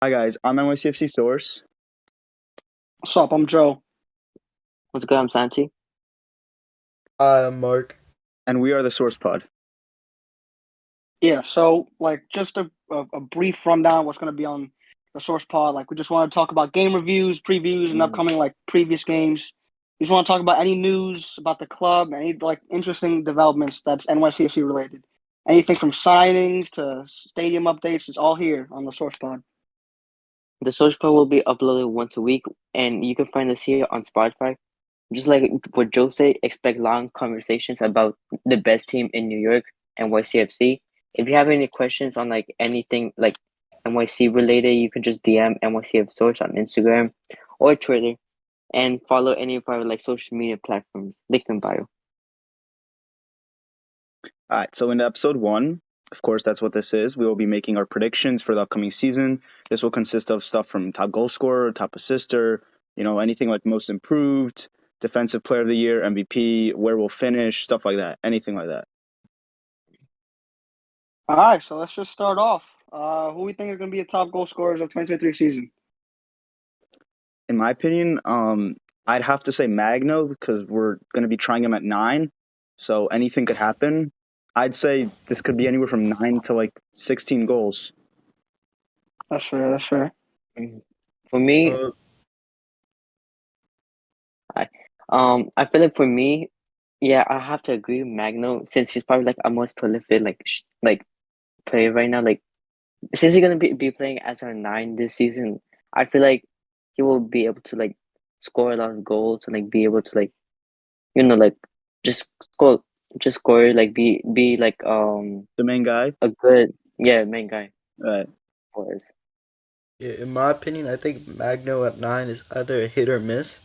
Hi guys, I'm NYCFC Source, What's up? I'm Joe. What's good? I'm Santi. Mark. and we are the Source Pod. Yeah, so like just a brief rundown of what's going to be on the Source Pod. Like we just want to talk about game reviews, previews, and Mm. upcoming like previous games. We just want to talk about any news about the club, any like interesting developments that's NYCFC related. Anything from signings to stadium updates, it's all here on the Source Pod. The social pod will be uploaded once a week, and you can find us here on Spotify. Just like what Joe said, expect long conversations about the best team in New York, NYCFC. If you have any questions on like anything like NYC related, you can just DM NYCF Source on Instagram or Twitter, and follow any of our like social media platforms. Link in bio. All right, so in episode one, of course, that's what this is. We will be making our predictions for the upcoming season. This will consist of stuff from top goal scorer, top assister, anything like most improved, defensive player of the year, MVP, where we'll finish, stuff like that, anything like that. All right, so let's just start off. Who we think are going to be the top goal scorers of 2023 season? In my opinion, I'd have to say Magno because we're going to be trying him at 9, so anything could happen. I'd say this could be anywhere from 9 to like 16 goals. That's fair. That's fair. For me, I feel like for me, yeah, I have to agree with Magno since he's probably like a most prolific like player right now. Like since he's gonna be playing as our 9 this season, I feel like he will be able to like score a lot of goals and like be able to like like just score like be like The main guy. a good main guy Right. for us. Yeah, in my opinion, I think Magno at 9 is either a hit or miss.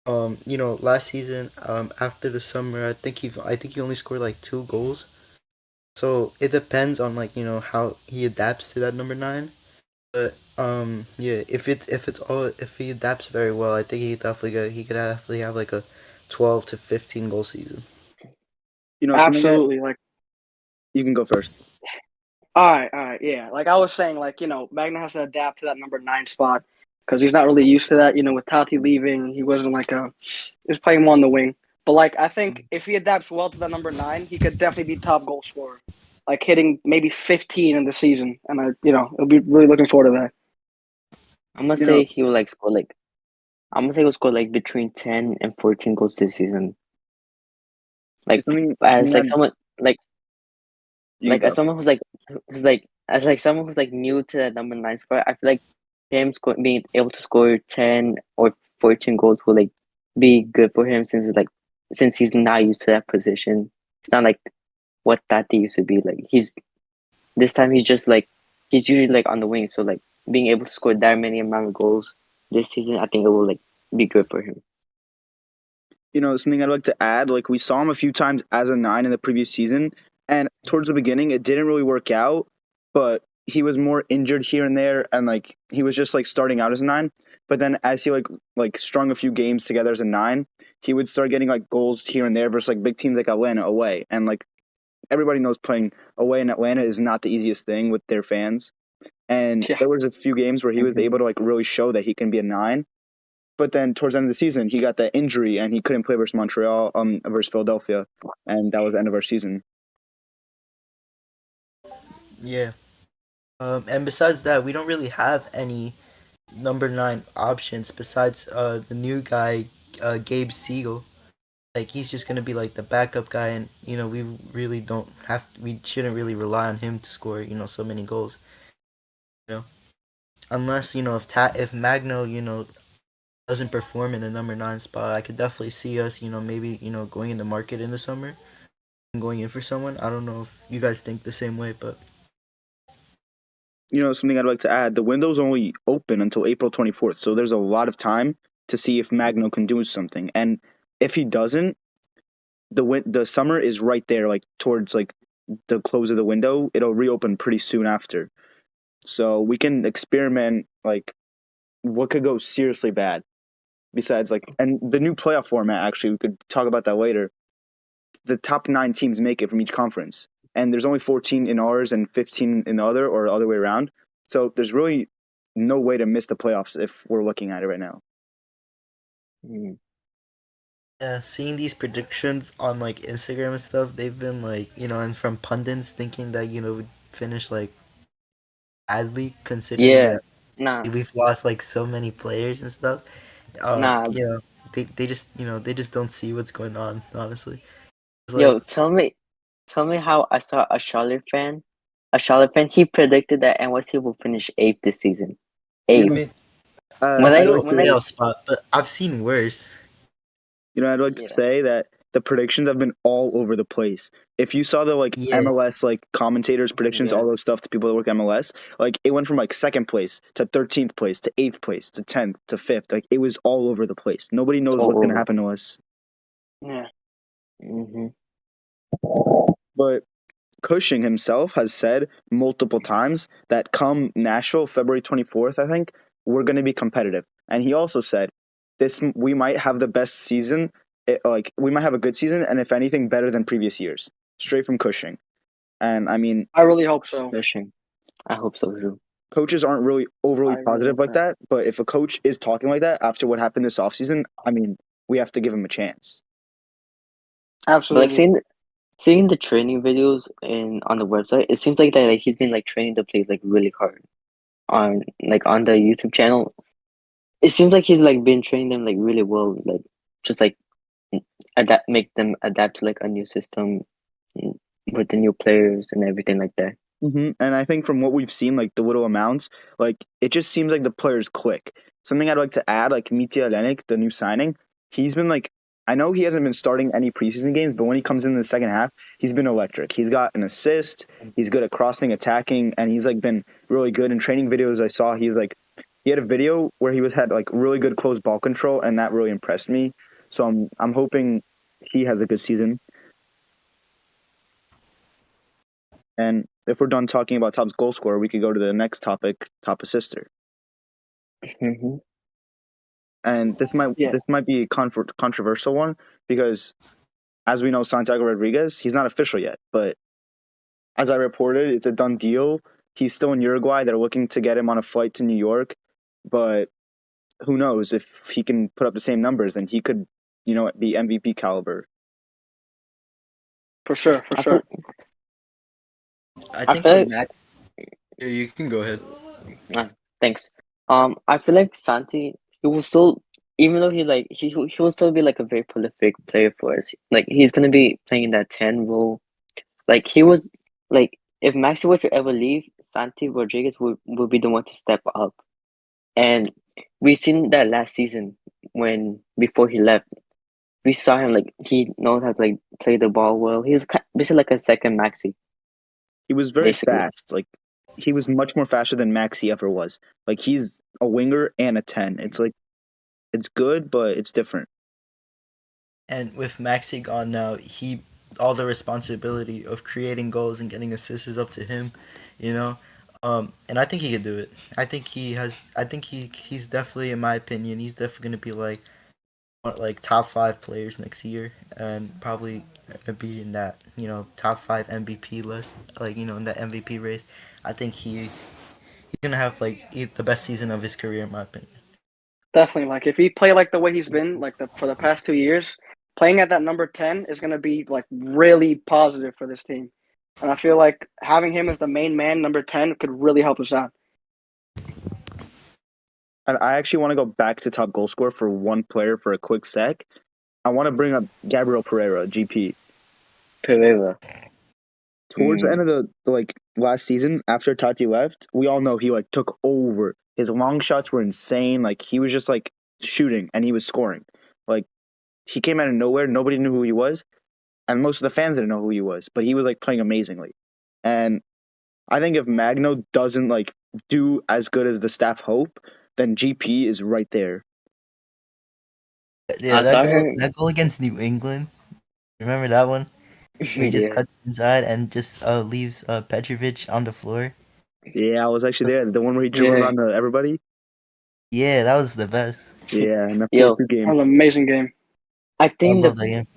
Last season, after the summer, I think he only scored like 2 goals. So it depends on like how he adapts to that number 9. But yeah, if he adapts very well, I think he could definitely have like a 12 to 15 goal season. Something that Absolutely. Like. you can go first. All right, yeah. Like I was saying, like Magna has to adapt to that number 9 spot because he's not really used to that. With Tati leaving, he wasn't he was playing more on the wing. But like I think if he adapts well to that number 9, he could definitely be top goal scorer, like hitting maybe 15 in the season. And I'll be really looking forward to that. I'm gonna You know, say he will like score like I'm gonna say he'll score like between 10 and 14 goals this season. Like something as like that someone you can as go. someone who's like someone who's like new to that number 9 spot, I feel like being able to score 10 or 14 goals will like be good for him since he's not used to that position. It's not like what Tati used to be. Like this time he's usually like on the wing, so like being able to score that many amount of goals this season, I think it will like be good for him. Something I'd like to add, like we saw him a few times as a 9 in the previous season, and towards the beginning it didn't really work out, but he was more injured here and there, and like he was just like starting out as a 9. But then as he like strung a few games together as a 9, he would start getting like goals here and there versus like big teams like Atlanta away, and like everybody knows playing away in Atlanta is not the easiest thing with their fans. And Yeah. there was a few games where he was able to like really show that he can be a 9. But then towards the end of the season, he got that injury and he couldn't play versus Montreal, versus Philadelphia, and that was the end of our season. Yeah. And besides that, we don't really have any number 9 options besides the new guy, Gabe Siegel. Like he's just gonna be like the backup guy, and we shouldn't really rely on him to score so many goals. You know, unless if Magno doesn't perform in the number 9 spot, I could definitely see us maybe going in the market in the summer and going in for someone. I don't know if you guys think the same way, but Something I'd like to add: the window's only open until April 24th, so there's a lot of time to see if Magno can do something. And if he doesn't, the summer is right there, like towards like the close of the window. It'll reopen pretty soon after, so we can experiment like what could go seriously bad. Besides, like, and the new playoff format, actually, we could talk about that later. The top 9 teams make it from each conference, and there's only 14 in ours and 15 in the other, or the other way around. So there's really no way to miss the playoffs if we're looking at it right now. Mm. Yeah, seeing these predictions on like Instagram and stuff, they've been like, and from pundits thinking that, we'd finish like badly considering Yeah. that Nah. we've lost like so many players and stuff. Nah. They just they just don't see what's going on, honestly. It's Yo, like tell me how I saw a Charlotte fan, he predicted that NYC will finish eighth this season. You I Eighth. know, mean When that's I still a when I playoff spot, but I've seen worse. I'd like to yeah. say that the predictions have been all over the place. If you saw the Yeah. MLS commentators predictions, Yeah. all those stuff to people that work MLS, it went from second place to 13th place to 8th place to 10th to 5th. It was all over the place. Nobody knows All what's going to over. happen to us. Yeah. Mm-hmm. But Cushing himself has said multiple times that come Nashville, February 24th, I think, we're going to be competitive. And he also said we might have the best season, we might have a good season, and if anything, better than previous years. Straight from Cushing. And I mean, I really hope so. Pushing. I hope so too. coaches aren't really overly I really positive hope like that. But if a coach is talking like that after what happened this offseason, I mean, we have to give him a chance. But Absolutely. seeing the training videos on the website, it seems like that he's been training the players really hard on on the YouTube channel. It seems like he's been training them really well, just make them adapt to a new system mm, with the new players and everything like that. And I think from what we've seen, the little amounts, it just seems like the players click. Something I'd like to add, Mitya Lenik, the new signing, he's been I know he hasn't been starting any preseason games, but when he comes in the second half, he's been electric. He's got an assist, he's good at crossing, attacking, and he's been really good in training videos. I saw he had a video where he had really good close ball control, and that really impressed me. So I'm hoping he has a good season. And if we're done talking about top goal scorer, we could go to the next topic, top assister. Mm-hmm. And this might be a controversial one because, as we know, Santiago Rodriguez, he's not official yet. But as I reported, it's a done deal. He's still in Uruguay. They're looking to get him on a flight to New York. But who knows if he can put up the same numbers, then he could, be MVP caliber. For sure. For sure. I I think feel with Max, you can go ahead. thanks. I feel like Santi, he will still, even though he will still be a very prolific player for us. He's gonna be playing in that 10 role. He was if Maxi were to ever leave, Santi Rodriguez would be the one to step up. And we seen that last season before he left, we saw him he knows how to play the ball well. He's basically like a second Maxi. He was very Basically. fast. He was much more faster than Maxi ever was. He's a winger and a 10. It's it's good, but it's different. And with Maxi gone now, all the responsibility of creating goals and getting assists is up to him, and I think he could do it. I think he's definitely, in my opinion, he's definitely gonna be top 5 players next year, and probably gonna be in that top 5 MVP list, in that MVP race. I think he's gonna have the best season of his career, in my opinion. Definitely. If he play the way he's been for the past 2 years, playing at that number 10 is gonna be really positive for this team. And I feel like having him as the main man, number 10, could really help us out. And I actually want to go back to top goal scorer for one player for a quick sec. I want to bring up Gabriel Pereira, GP. Pereira. Towards the end of the last season, after Tati left, we all know he took over. His long shots were insane. He was just shooting and he was scoring. He came out of nowhere. Nobody knew who he was, and most of the fans didn't know who he was. But he was playing amazingly. And I think if Magno doesn't do as good as the staff hope, then GP is right there. Yeah, I saw him. that goal against New England. Remember that one? Where he just cuts inside and just leaves Petrovic on the floor. Yeah, I was actually there. The one where he dribbled on everybody. Yeah, that was the best. Yeah, in the 4-2 That game. was an amazing game. I I think love that game.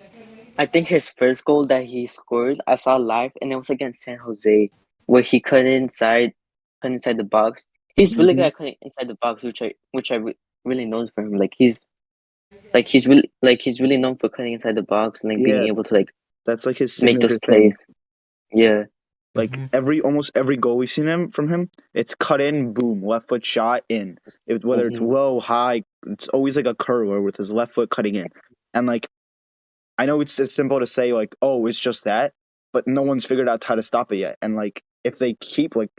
I think his first goal that he scored, I saw live, and it was against San Jose, where he cut inside the box, He's really good Mhm. at cutting inside the box, which I really known for him. He's really known for cutting inside the box and like being Yeah, able to like that's like his make those signature plays. thing. Yeah. Like Hmm. almost every goal we've seen from him, it's cut in, boom, left foot shot in. Whether it's Mm-hmm. low, high, it's always like a curler with his left foot cutting in. And like I know it's simple to say like, oh, it's just that, but no one's figured out how to stop it yet. And like if they keep like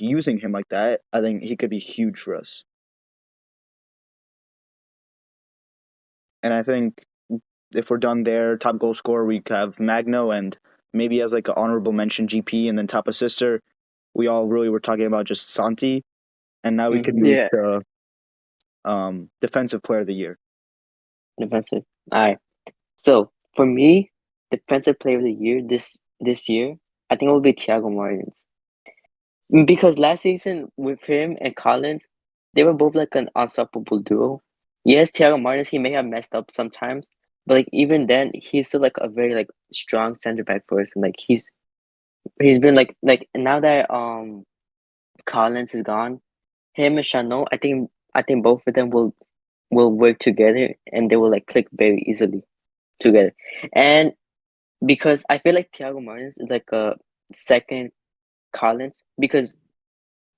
using him like that, I think he could be huge for us. And I think if we're done there, top goal scorer, we have Magno and maybe as like an honorable mention GP, and then top assister, we all really were talking about just Santi, and now we could Mm-hmm. move Yeah. to defensive player of the year. Defensive. All right. So for me, defensive player of the year this year, I think it will be Thiago Martins. Because last season with him and Collins, they were both like an unstoppable duo. Yes, Thiago Martins, he may have messed up sometimes, but like even then, he's still like a very like strong center back for us, and like he's been like now that Collins is gone, him and Chanot, I think both of them will work together and they will like click very easily together. And because I feel like Thiago Martins is like a second Collins because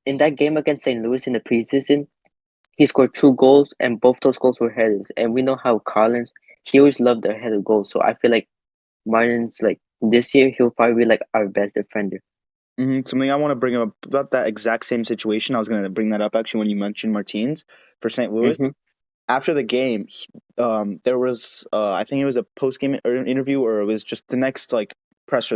in that game against St. Louis in the preseason, he scored 2 goals and both those goals were headers. And we know how Collins he always loved the header goals. So I feel like Martins like this year he'll probably be like our best defender. Something I want to bring up about that exact same situation. I was going to bring that up actually when you mentioned Martins for St. Louis. Mm-hmm. After the game, there was I think it was a post game interview, or it was just the next like press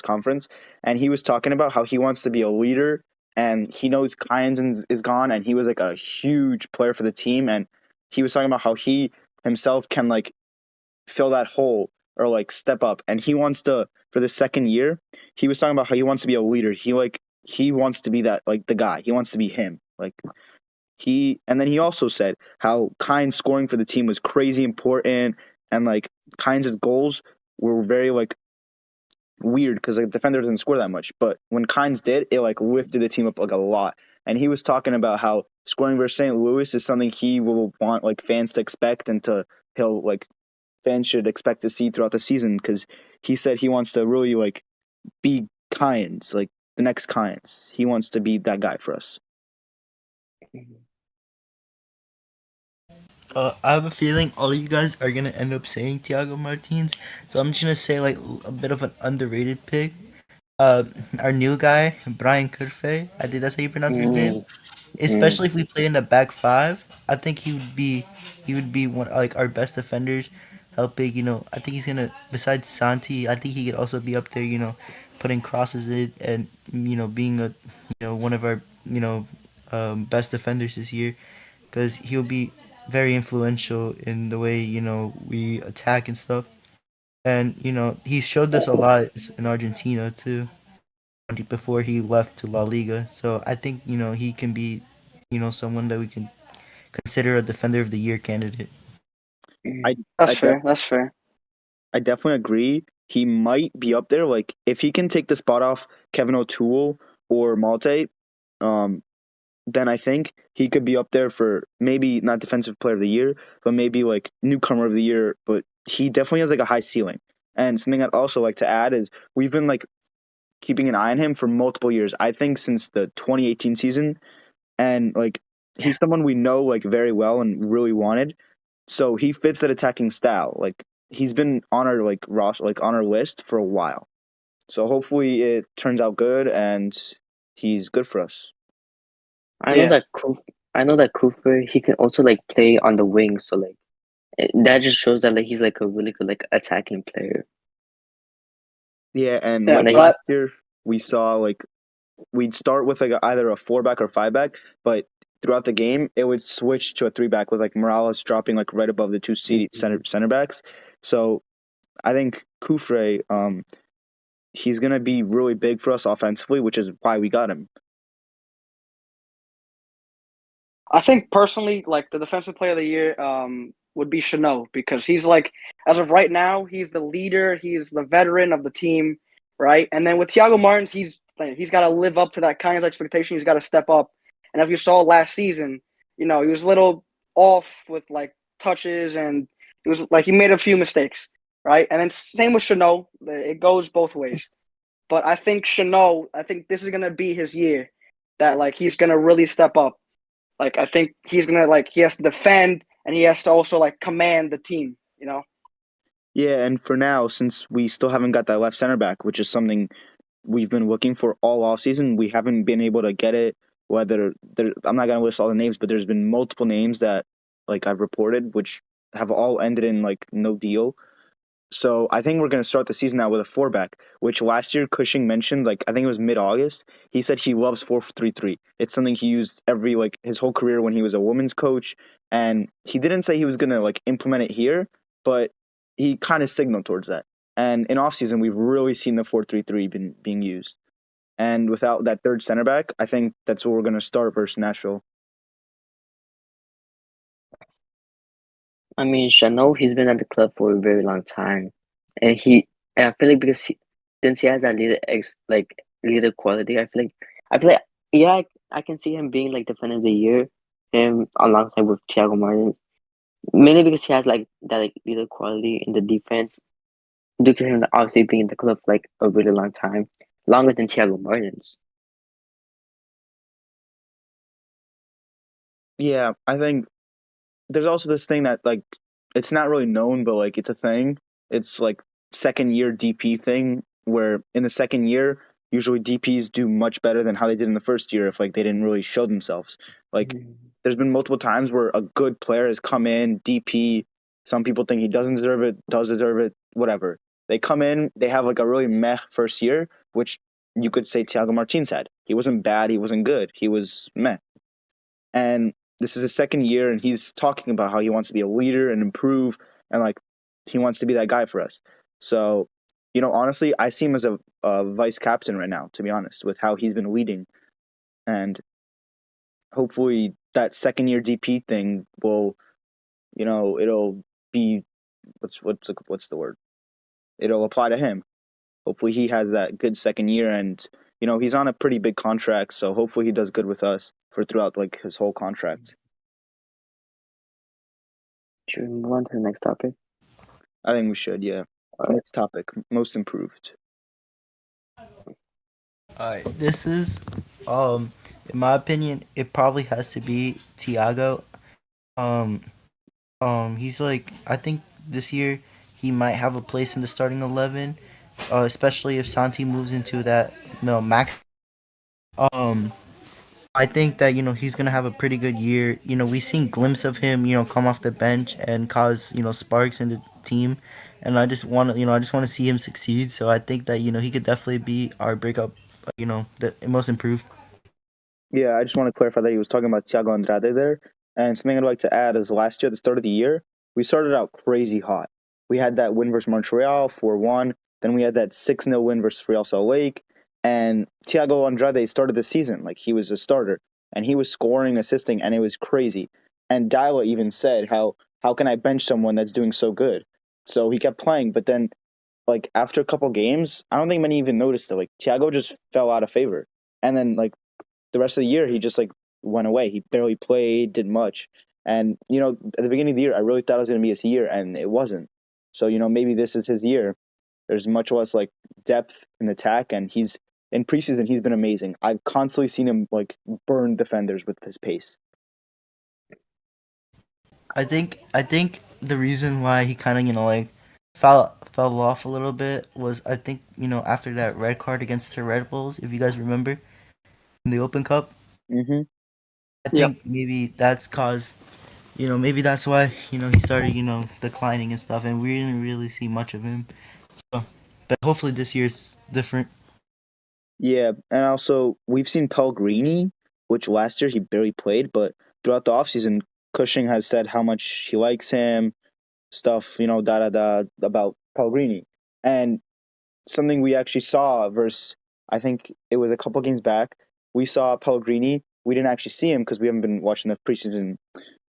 conference, and he was talking about how he wants to be a leader, and he knows Kynes is gone, and he was like a huge player for the team, and he was talking about how he himself can like fill that hole or like step up, and he wants to for the second year. He was talking about how he wants to be a leader. He wants to be that like the guy. He wants to be him. Like and then he also said how Kynes scoring for the team was crazy important, and like Kynes' goals were very like weird because the defender doesn't score that much, but when Kynes did, it like lifted the team up like a lot. And he was talking about how scoring versus St. Louis is something he will want like fans to expect, and to he'll like fans should expect to see throughout the season, because he said he wants to really like be Kynes, like the next Kynes. He wants to be that guy for us. I have a feeling all of you guys are gonna end up saying Thiago Martins, so I'm just gonna say like a bit of an underrated pick. Uh, our new guy, Brian Curfe. I think that's how you pronounce his name. Mm-hmm. Especially if we play in the back five, I think he would be one like our best defenders, helping. I think he's gonna besides Santi. I think he could also be up there. Putting crosses in and being one of our best defenders this year, because he'll be very influential in the way we attack and stuff. And he showed us a lot in Argentina too before he left to La Liga. So I think he can be someone that we can consider a defender of the year candidate. I That's I, def- fair. That's fair. I definitely agree. He might be up there. Like if he can take the spot off Kevin O'Toole or Malte, um, then I think he could be up there for maybe not defensive player of the year, but maybe like newcomer of the year. But he definitely has like a high ceiling. And something I'd also like to add is we've been like keeping an eye on him for multiple years. I think since the 2018 season, and like he's someone we know like very well and really wanted. So he fits that attacking style. Like he's been on our like roster, like on our list for a while. So hopefully it turns out good and he's good for us. I know Yeah. that Cooper he can also like play on the wing, so like that just shows that like he's like a really good like attacking player. Yeah, and Yeah. like And like But last year we saw like we'd start with like either a 4-back or 5-back, but throughout the game it would switch to a 3-back with like Morales dropping like right above the two center backs. So I think Kufre, he's gonna be really big for us offensively, which is why we got him. I think personally, like the defensive player of the year, would be Chanot because he's like, as of right now, he's the leader, he's the veteran of the team, right? And then with Thiago Martins, he's got to live up to that kind of expectation. He's got to step up, And if you saw last season, he was a little off with like touches, and he made a few mistakes, right? And then same with Chanel. It goes both ways. But I think Chanel, I think this is gonna be his year that like he's gonna really step up. Like I think he's gonna he has to defend and he has to also like command the team, Yeah, and for now, since we still haven't got that left center back, which is something we've been looking for all offseason, we haven't been able to get it. I'm not gonna list all the names, but there's been multiple names that like I've reported, which have all ended in like no deal. So I think we're going to start the season out with a four back, which last year Cushing mentioned, like I think it was mid-August. He said he loves 4-3-3. It's something he used his whole career when he was a women's coach, and he didn't say he was going to like implement it here, but he kind of signaled towards that. And in offseason, we've really seen the 4-3-3 being used. And without that third center back, I think that's what we're going to start versus Nashville. I mean, Chanel, he's been at the club for a very long time, and I feel like since he has that leader quality, I feel like, yeah, I can see him being like defender of the year, him alongside with Thiago Martins, mainly because he has like that like leader quality in the defense, due to him obviously being in the club for like a really long time, longer than Thiago Martins. Yeah, I think there's also this thing that like it's not really known, but like it's a thing. It's like second year DP thing where in the second year usually DPs do much better than how they did in the first year if like they didn't really show themselves. Like there's been multiple times where a good player has come in DP. Some people think he doesn't deserve it, does deserve it, whatever. They come in, they have like a really meh first year, which you could say Thiago Martins had. He wasn't bad, he wasn't good, he was meh. And this is his second year, and he's talking about how he wants to be a leader and improve, and like he wants to be that guy for us. So, honestly, I see him as a vice captain right now. To be honest, with how he's been leading, and hopefully that second year DP thing will, it'll be what's the word? It'll apply to him. Hopefully he has that good second year, and he's on a pretty big contract, so hopefully he does good with us for throughout like his whole contract. Should we move on to the next topic? I think we should, yeah. Next topic, most improved. Alright, this is in my opinion, it probably has to be Thiago. He's like, I think this year he might have a place in the starting 11, especially if Santi moves into that max. I think that he's gonna have a pretty good year. We've seen glimpses of him, come off the bench and cause sparks in the team, and I just want to see him succeed. So I think that he could definitely be our breakup, the most improved. Yeah, I just want to clarify that he was talking about Thiago Andrade there. And something I'd like to add is last year, at the start of the year, we started out crazy hot. We had that win versus Montreal, 4-1. Then we had that 6-0 win versus Real Salt Lake. And Thiago Andrade started the season like he was a starter. And he was scoring, assisting, and it was crazy. And Dyla even said, how can I bench someone that's doing so good? So he kept playing. But then, like, after a couple games, I don't think many even noticed it. Like, Thiago just fell out of favor. And then, like, the rest of the year, he just like went away. He barely played, did much. And, at the beginning of the year, I really thought it was going to be his year, and it wasn't. So, maybe this is his year. There's much less like depth in attack, and he's in preseason, he's been amazing. I've constantly seen him like burn defenders with his pace. I think the reason why he kind of like fell off a little bit was I think after that red card against the Red Bulls, if you guys remember, in the Open Cup. Mm-hmm. I think maybe that's caused, maybe that's why, he started, declining and stuff, and we didn't really see much of him. So, but hopefully this year's different. Yeah, and also we've seen Pellegrini, which last year he barely played, but throughout the offseason, Cushing has said how much he likes him, stuff, about Pellegrini. And something we actually saw versus, I think it was a couple games back, we saw Pellegrini. We didn't actually see him because we haven't been watching the preseason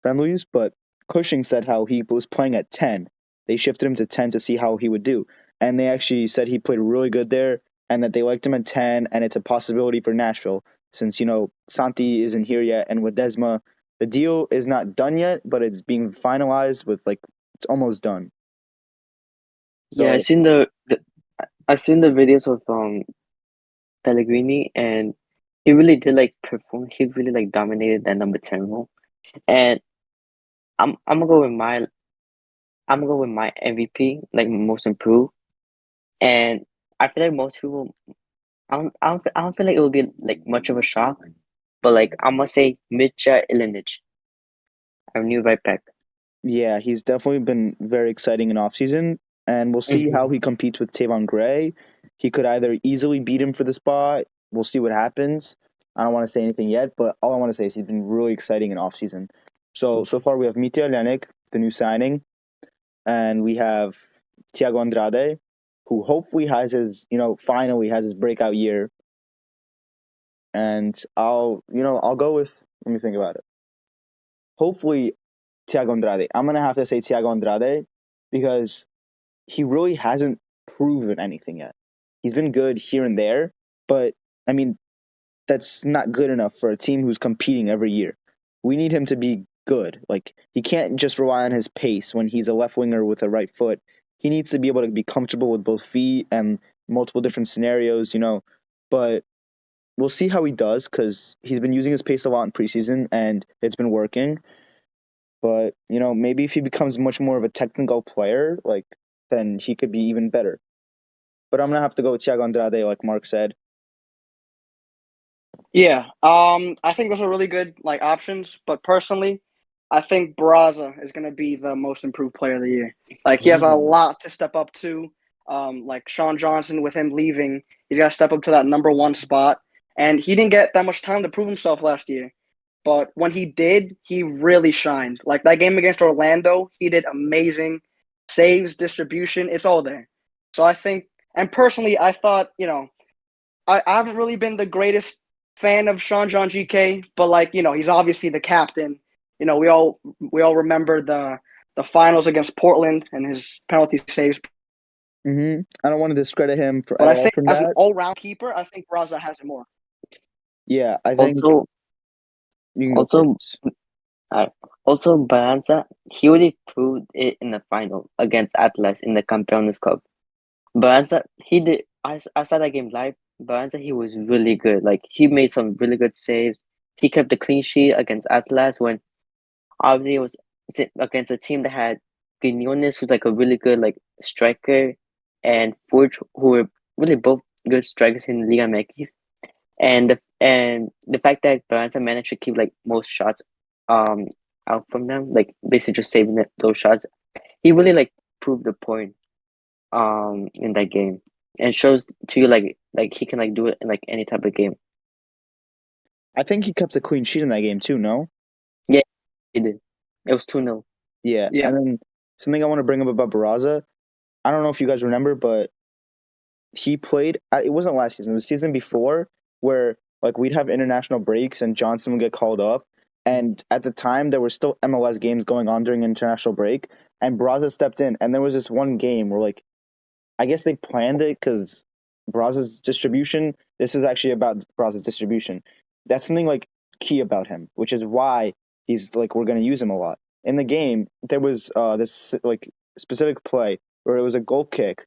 friendlies, but Cushing said how he was playing at 10. They shifted him to 10 to see how he would do. And they actually said he played really good there and that they liked him at 10 and it's a possibility for Nashville. since Santi isn't here yet, and with Desma, the deal is not done yet, but it's being finalized with it's almost done. Yeah, I So seen I seen the videos of Pellegrini, and he really did like perform. He really like dominated that number 10 role. And I'm gonna go with my MVP, like most improved. And I feel like most people, I don't feel like it will be like much of a shock, but like I'm gonna say Mitja Ilinic, our new right back. yeah, he's definitely been very exciting in offseason, and we'll see how he competes with Tavon Gray. He could either easily beat him for the spot. We'll see what happens. I don't want to say anything yet, but all I want to say is he's been really exciting in offseason. So far we have Mitja Lenik, the new signing, and we have Thiago Andrade, who hopefully has finally has his breakout year. And I'll go with, let me think about it. Hopefully Thiago Andrade. I'm gonna have to say Thiago Andrade because he really hasn't proven anything yet. He's been good here and there, but I mean that's not good enough for a team who's competing every year. We need him to be good. Like he can't just rely on his pace when he's a left winger with a right foot. He needs to be able to be comfortable with both feet and multiple different scenarios, But we'll see how he does because he's been using his pace a lot in preseason and it's been working. But maybe if he becomes much more of a technical player, then he could be even better. But I'm gonna have to go with Thiago Andrade, like Mark said. Yeah. I think those are really good options, but personally, I think Baraza is gonna be the most improved player of the year. Like he has a lot to step up to. Like Sean Johnson, with him leaving, he's got to step up to that number one spot, and he didn't get that much time to prove himself last year. But when he did, he really shined. Like that game against Orlando, he did amazing. Saves, distribution, it's all there. So I think, and personally, I thought, I haven't really been the greatest fan of Sean John GK, but he's obviously the captain. We all remember the finals against Portland and his penalty saves. I don't want to discredit him But at I all think from as an that. all-round keeper, I think Braza has it more. Yeah, I think Also, you can go also, first. also Balanza, he already proved it in the final against Atlas in the Campeones Cup. Balanza, he did. I saw that game live. Balanza, he was really good. Like he made some really good saves. He kept the clean sheet against Atlas when obviously it was against a team that had Quinones, who's like a really good striker, and Forge, who were really both good strikers in Liga MX. And the fact that Balanza managed to keep most shots out from them, basically just saving those shots, he really proved the point in that game, and shows to you he can do it in any type of game. I think he kept a clean sheet in that game too. No. Yeah, he did. It was 2-0. Yeah, Yeah. and then something I want to bring up about Baraza. I don't know if you guys remember, but he played. It wasn't last season; it was the season before, where we'd have international breaks and Johnson would get called up. And at the time, there were still MLS games going on during international break, and Baraza stepped in. And there was this one game where, I guess they planned it because Baraza's distribution. This is actually about Baraza's distribution. That's something key about him, which is why he's we're going to use him a lot. In the game, there was this specific play where it was a goal kick,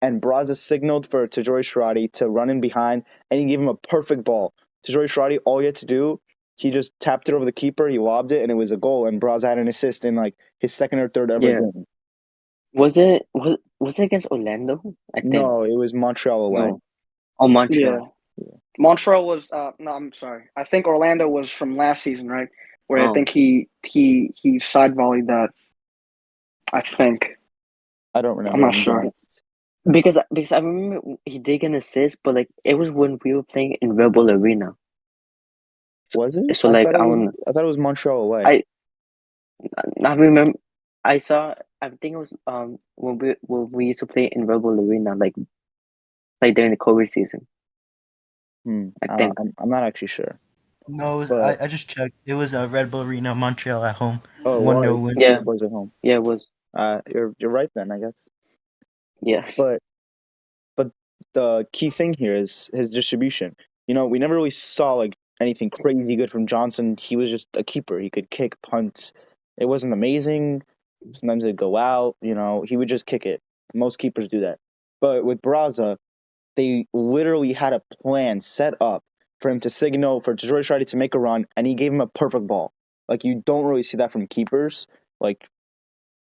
and Baraza signaled for Tajori Sharati to run in behind, and he gave him a perfect ball. Tajori Sharati, all he had to do, he just tapped it over the keeper, he lobbed it, and it was a goal. And Baraza had an assist in his second or third ever game. Was it against Orlando? I think. No, it was Montreal away. No. Oh, Montreal. Yeah. Montreal was no, I'm sorry. I think Orlando was from last season, right? Where I think he side volleyed that. I think. I don't remember. I'm not sure. Because I remember he did get an assist, but it was when we were playing in Red Bull Arena. Was it? So I thought it was Montreal away. I remember I think it was when we used to play in Red Bull Arena during the COVID season. I think. I'm not actually sure. No, I just checked. It was Red Bull Arena, Montreal at home. Oh, 1-0 win. Yeah. It was at home. Yeah, it was. You're right then, I guess. Yeah. But the key thing here is his distribution. we never really saw like anything crazy good from Johnson. He was just a keeper. He could kick, punt. It wasn't amazing. Sometimes it'd go out. He would just kick it. Most keepers do that. But with Braza, they literally had a plan set up for him to signal for Detroit Stride to make a run, and he gave him a perfect ball. Like, you don't really see that from keepers. Like,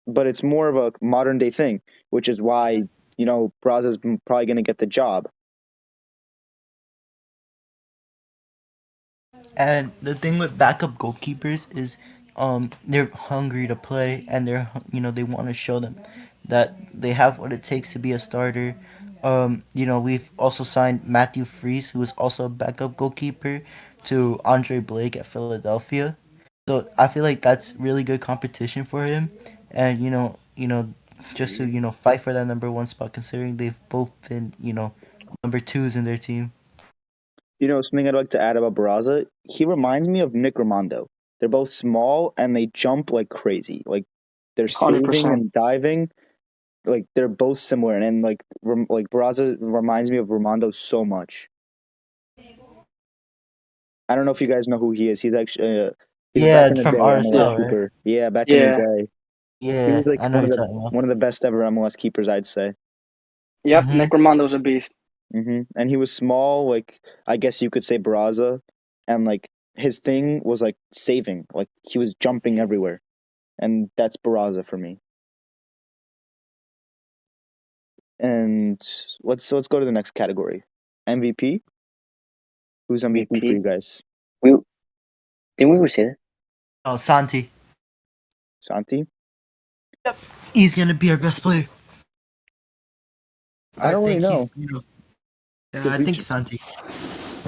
but it's more of a modern day thing, which is why Braza's probably going to get the job. And the thing with backup goalkeepers is, they're hungry to play, and they want to show them that they have what it takes to be a starter. We've also signed Matthew Freese, who is also a backup goalkeeper, to Andre Blake at Philadelphia. So I feel like that's really good competition for him, and just to fight for that number one spot, considering they've both been number twos in their team. Something I'd like to add about Barraza, he reminds me of Nick Rimando. They're both small and they jump like crazy. Like, they're saving 100%. and diving. Like, they're both similar, and like Barraza reminds me of Rimando so much. I don't know if you guys know who he is. He's actually he's back in the from day MLS RSL, right? keeper. Yeah, back in the Yeah. day. He Yeah, was like I know you're talking about. one of the best ever MLS keepers, I'd say. Yep. Mhm. Nick Ramondo's a beast. And he was small, like I guess you could say Barraza, and like his thing was like saving, like he was jumping everywhere, and that's Barraza for me. And let's go to the next category, MVP. Who's MVP for you guys? Didn't we say that? Oh, Santi. Santi? He's gonna be our best player. I don't really know. I think Santi.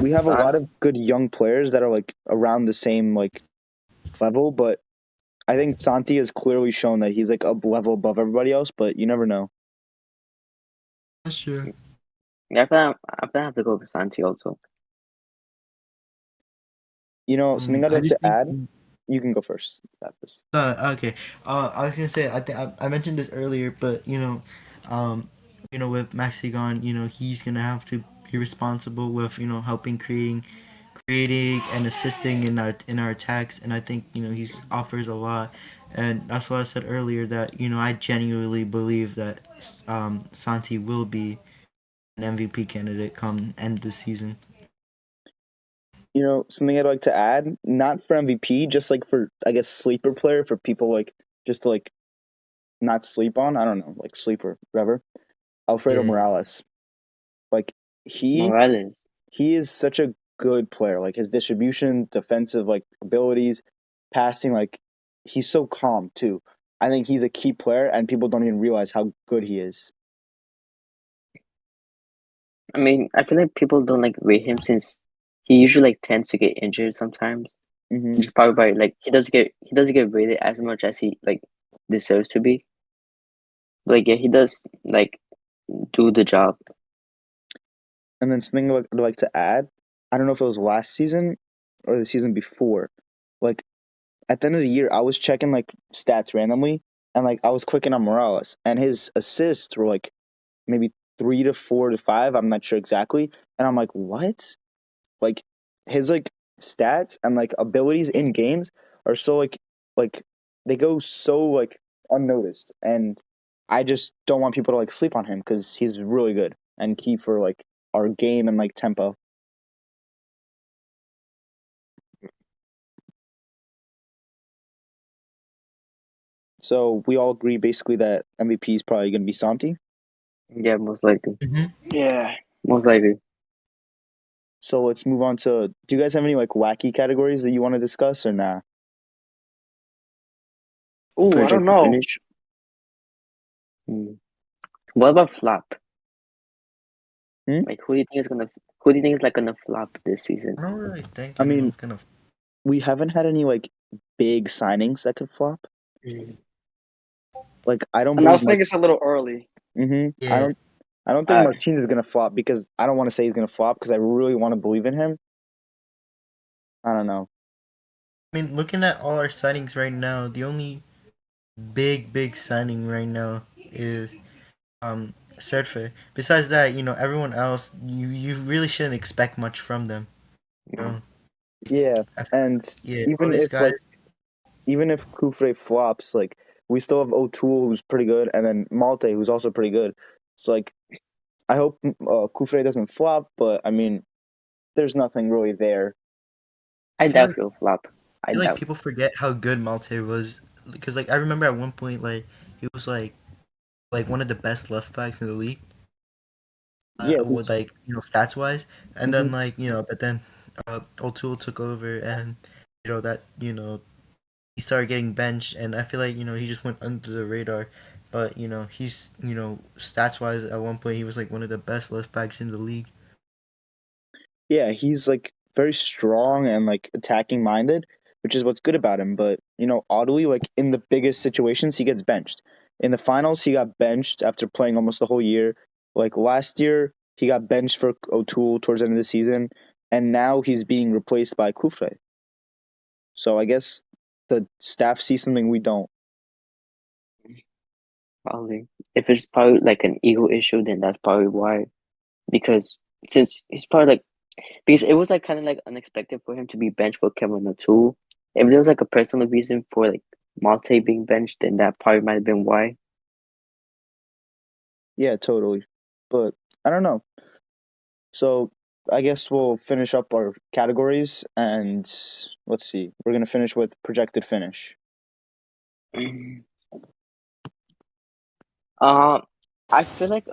We have a lot of good young players that are like around the same like level, but I think Santi has clearly shown that he's like a level above everybody else, but you never know. That's true. Yeah, I have to go with Santi also. Something I'd like to add. You can go first. Okay. I was gonna say I mentioned this earlier, but with Maxi gone, he's gonna have to be responsible with helping creating and assisting in our attacks, and I think he offers a lot, and that's why I said earlier that I genuinely believe that Santi will be an MVP candidate come end of the season. Something I'd like to add, not for MVP, just like for, I guess, sleeper player, for people like just to like not sleep on. I don't know, like sleeper, whatever. Alfredo Morales. Like Morales. He is such a good player. Like his distribution, defensive like abilities, passing, like he's so calm too. I think he's a key player, and people don't even realize how good he is. I mean, I feel like people don't like rate him since he usually like tends to get injured sometimes. Mm-hmm. Which is probably why like he doesn't get rated as much as he like deserves to be. But, like, yeah, he does like do the job. And then something I'd like to add, I don't know if it was last season or the season before. Like at the end of the year, I was checking like stats randomly, and like I was clicking on Morales, and his assists were like maybe 3 to 4 to 5. I'm not sure exactly, and I'm like, what? Like his like stats and like abilities in games are so like they go so like unnoticed, and I just don't want people to like sleep on him because he's really good and key for like our game and like tempo. So we all agree basically that MVP is probably going to be Santi. Yeah, most likely. Yeah. Most likely. So let's move on to. Do you guys have any like wacky categories that you want to discuss or nah? Ooh, I don't know. What about flop? Hmm? Like, who do you think is like gonna flop this season? I don't really think I mean, anyone's gonna. We haven't had any like big signings that could flop. Like I don't. And I was thinking it's a little early. Yeah. I don't think Martinez is gonna flop because I don't want to say he's gonna flop because I really want to believe in him. I don't know. I mean, looking at all our signings right now, the only big signing right now is Certificate. Besides that, everyone else, you really shouldn't expect much from them. You know, Yeah, and yeah, all even these if guys. like even if Kufre flops, like we still have O'Toole who's pretty good, and then Malte who's also pretty good. So like I hope Kufre doesn't flop, but I mean there's nothing really there. I I feel doubt like he'll flop. I I feel like doubt. people forget how good Malte was because like I remember at one point like he was like one of the best left backs in the league. Yeah, With like stats wise, and mhm. then like but then O'Toole took over, and that he started getting benched, and I feel like he just went under the radar. But he's stats wise at one point he was like one of the best left backs in the league. Yeah, he's like very strong and like attacking minded, which is what's good about him. But oddly, like in the biggest situations, he gets benched. In the finals, he got benched after playing almost the whole year. Like last year, he got benched for O'Toole towards the end of the season, and now he's being replaced by Kufre. So I guess the staff sees something we don't. Probably. If it's probably like an ego issue, then that's probably why. Because since he's probably like because it was like kind of like unexpected for him to be benched for Kevin O'Toole. If there was like a personal reason for like Malte being benched, then that probably might have been why. Yeah, totally. But I don't know. So I guess we'll finish up our categories and let's see. We're gonna finish with projected finish. Mm. Uh, I feel like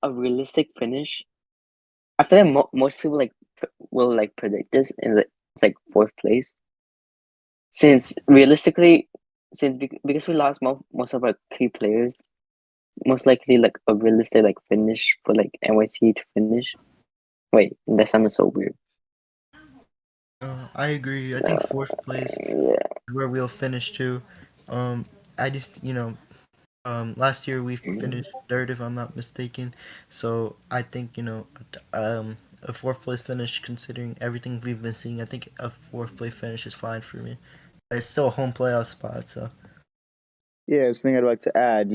a realistic finish. I feel like most people like will like predict this in it's like fourth place. Since realistically, because we lost most of our key players, most likely like a realistic like finish for like NYC to finish. Wait, that sounded so weird. I agree. I think fourth place Yeah. is where we'll finish too. I just last year we Mm. finished third if I'm not mistaken, so I think a fourth place finish considering everything we've been seeing. I think a fourth place finish is fine for me. It's still a home playoff spot, so. Yeah, it's the thing I'd like to add.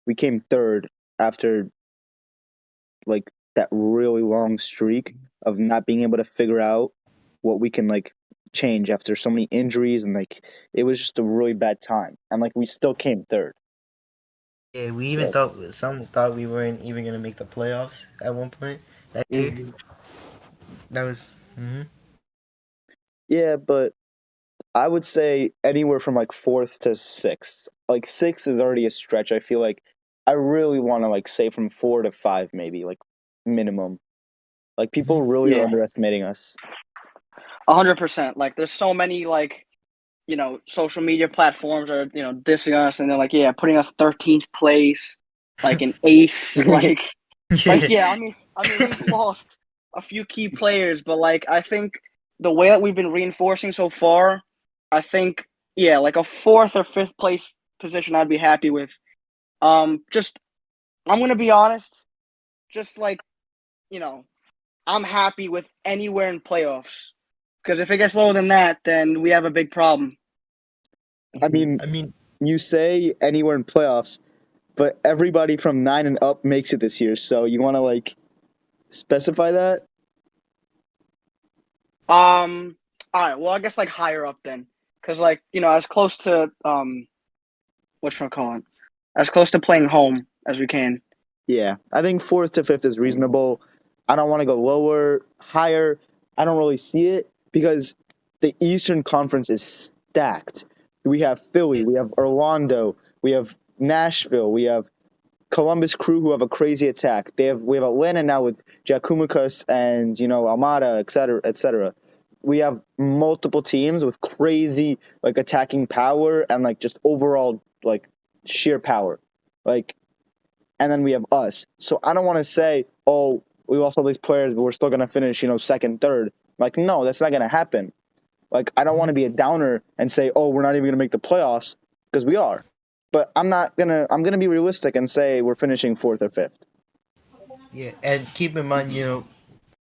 We came third after like that really long streak of not being able to figure out what we can like change after so many injuries and like it was just a really bad time. And like we still came third. Yeah, we even So thought some thought we weren't even gonna make the playoffs at one point that year. Mhm. That was. yeah, but I would say anywhere from like fourth to sixth. Like sixth is already a stretch. I feel like I really want to like say from 4 to 5 maybe like minimum. Like people really are Yeah, underestimating us. 100%. Like, there's so many like social media platforms are dissing us, and they're like, yeah, putting us 13th place, like in eighth, like Yeah. yeah. I mean, we've lost a few key players, but like I think the way that we've been reinforcing so far, I think yeah, like a fourth or fifth place position, I'd be happy with. Just I'm gonna be honest, just like you know, I'm happy with anywhere in playoffs. Because if it gets lower than that, then we have a big problem. I mean, I mean, you say anywhere in playoffs, but everybody from 9 and up makes it this year. So you want to like specify that? All right. Well, I guess like higher up then, because like as close to what should I call it? As close to playing home as we can. Yeah, I think fourth to fifth is reasonable. I don't want to go lower, higher. I don't really see it because the Eastern Conference is stacked. We have Philly, we have Orlando, we have Nashville, we have Columbus Crew who have a crazy attack. We have Atlanta now with Jakumakas and Almada, et cetera, et cetera. We have multiple teams with crazy like attacking power and like just overall like sheer power. Like and then we have us. So I don't want to say, oh, we lost all these players, but we're still gonna finish, second, third. Like, no, that's not gonna happen. Like, I don't want to be a downer and say, oh, we're not even gonna make the playoffs because we are. But I'm not gonna. I'm gonna be realistic and say we're finishing fourth or fifth. yeah, and keep in mind,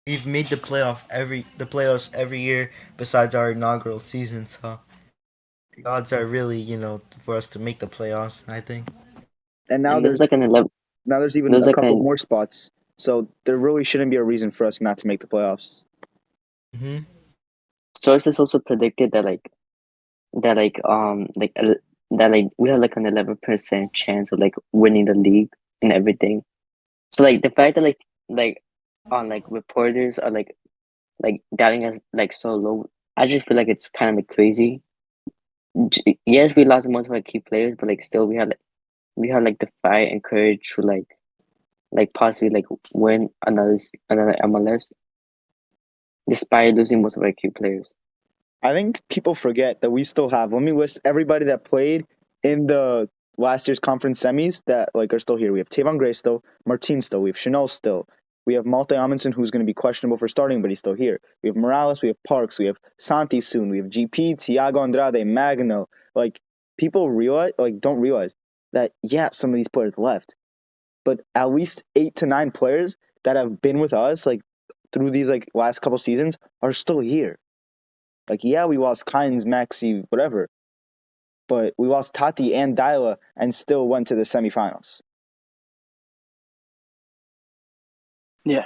we've made the playoffs every year besides our inaugural season, so the odds are really, for us to make the playoffs, I think. And now And there's like there's an 11. Now there's even There's a like couple an more spots. So there really shouldn't be a reason for us not to make the playoffs. Hmm. sources also predicted that that like like that like we have like an 11% chance of like winning the league and everything. So like the fact that like on like reporters are like doubting us like so low, I just feel like it's kind of like crazy. Yes, we lost most of our key players, but like still we have like the fight and courage to like possibly like win another MLS despite losing most of our key players. I think people forget that we still have. Let me list everybody that played in the last year's conference semis that like are still here. We have Tavon Gray still, Martin still, we have Chanel still, we have Malte Amundsen who's going to be questionable for starting, but he's still here. We have Morales, we have Parks, we have Santi soon, we have GP, Thiago Andrade, Magno. Like people realize, like don't realize that some of these players left, but at least 8 to 9 players that have been with us like through these like last couple seasons are still here. Like, we lost Kynes, Maxi, whatever. But we lost Tati and Dyla and still went to the semifinals. Yeah.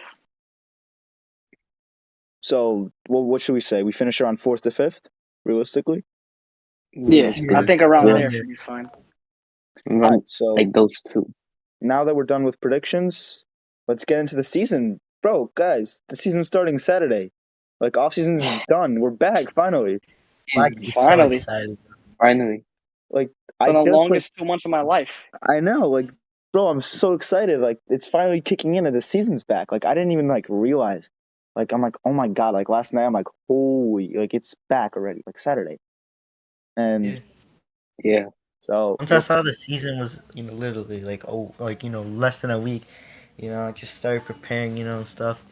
So, what should we say? We finish around 4th to 5th, realistically? Yeah. Yeah. I think around Yeah. there should be fine. All right, so Like those two. now that we're done with predictions, let's get into the season. Bro, guys, the season's starting Saturday. Like, off-season's done. We're back, finally. Like, you're so Finally. excited. Finally. Like, It's been the like, longest 2 months of my life. I know, like, bro, I'm so excited. Like, it's finally kicking in and the season's back. Like, I didn't even, like, realize. Like, I'm like, oh my God. Like, last night, I'm like, holy, like, it's back already, like, Saturday. And Yeah. Yeah. so, Once I saw the season was, literally less than a week, I just started preparing, and stuff.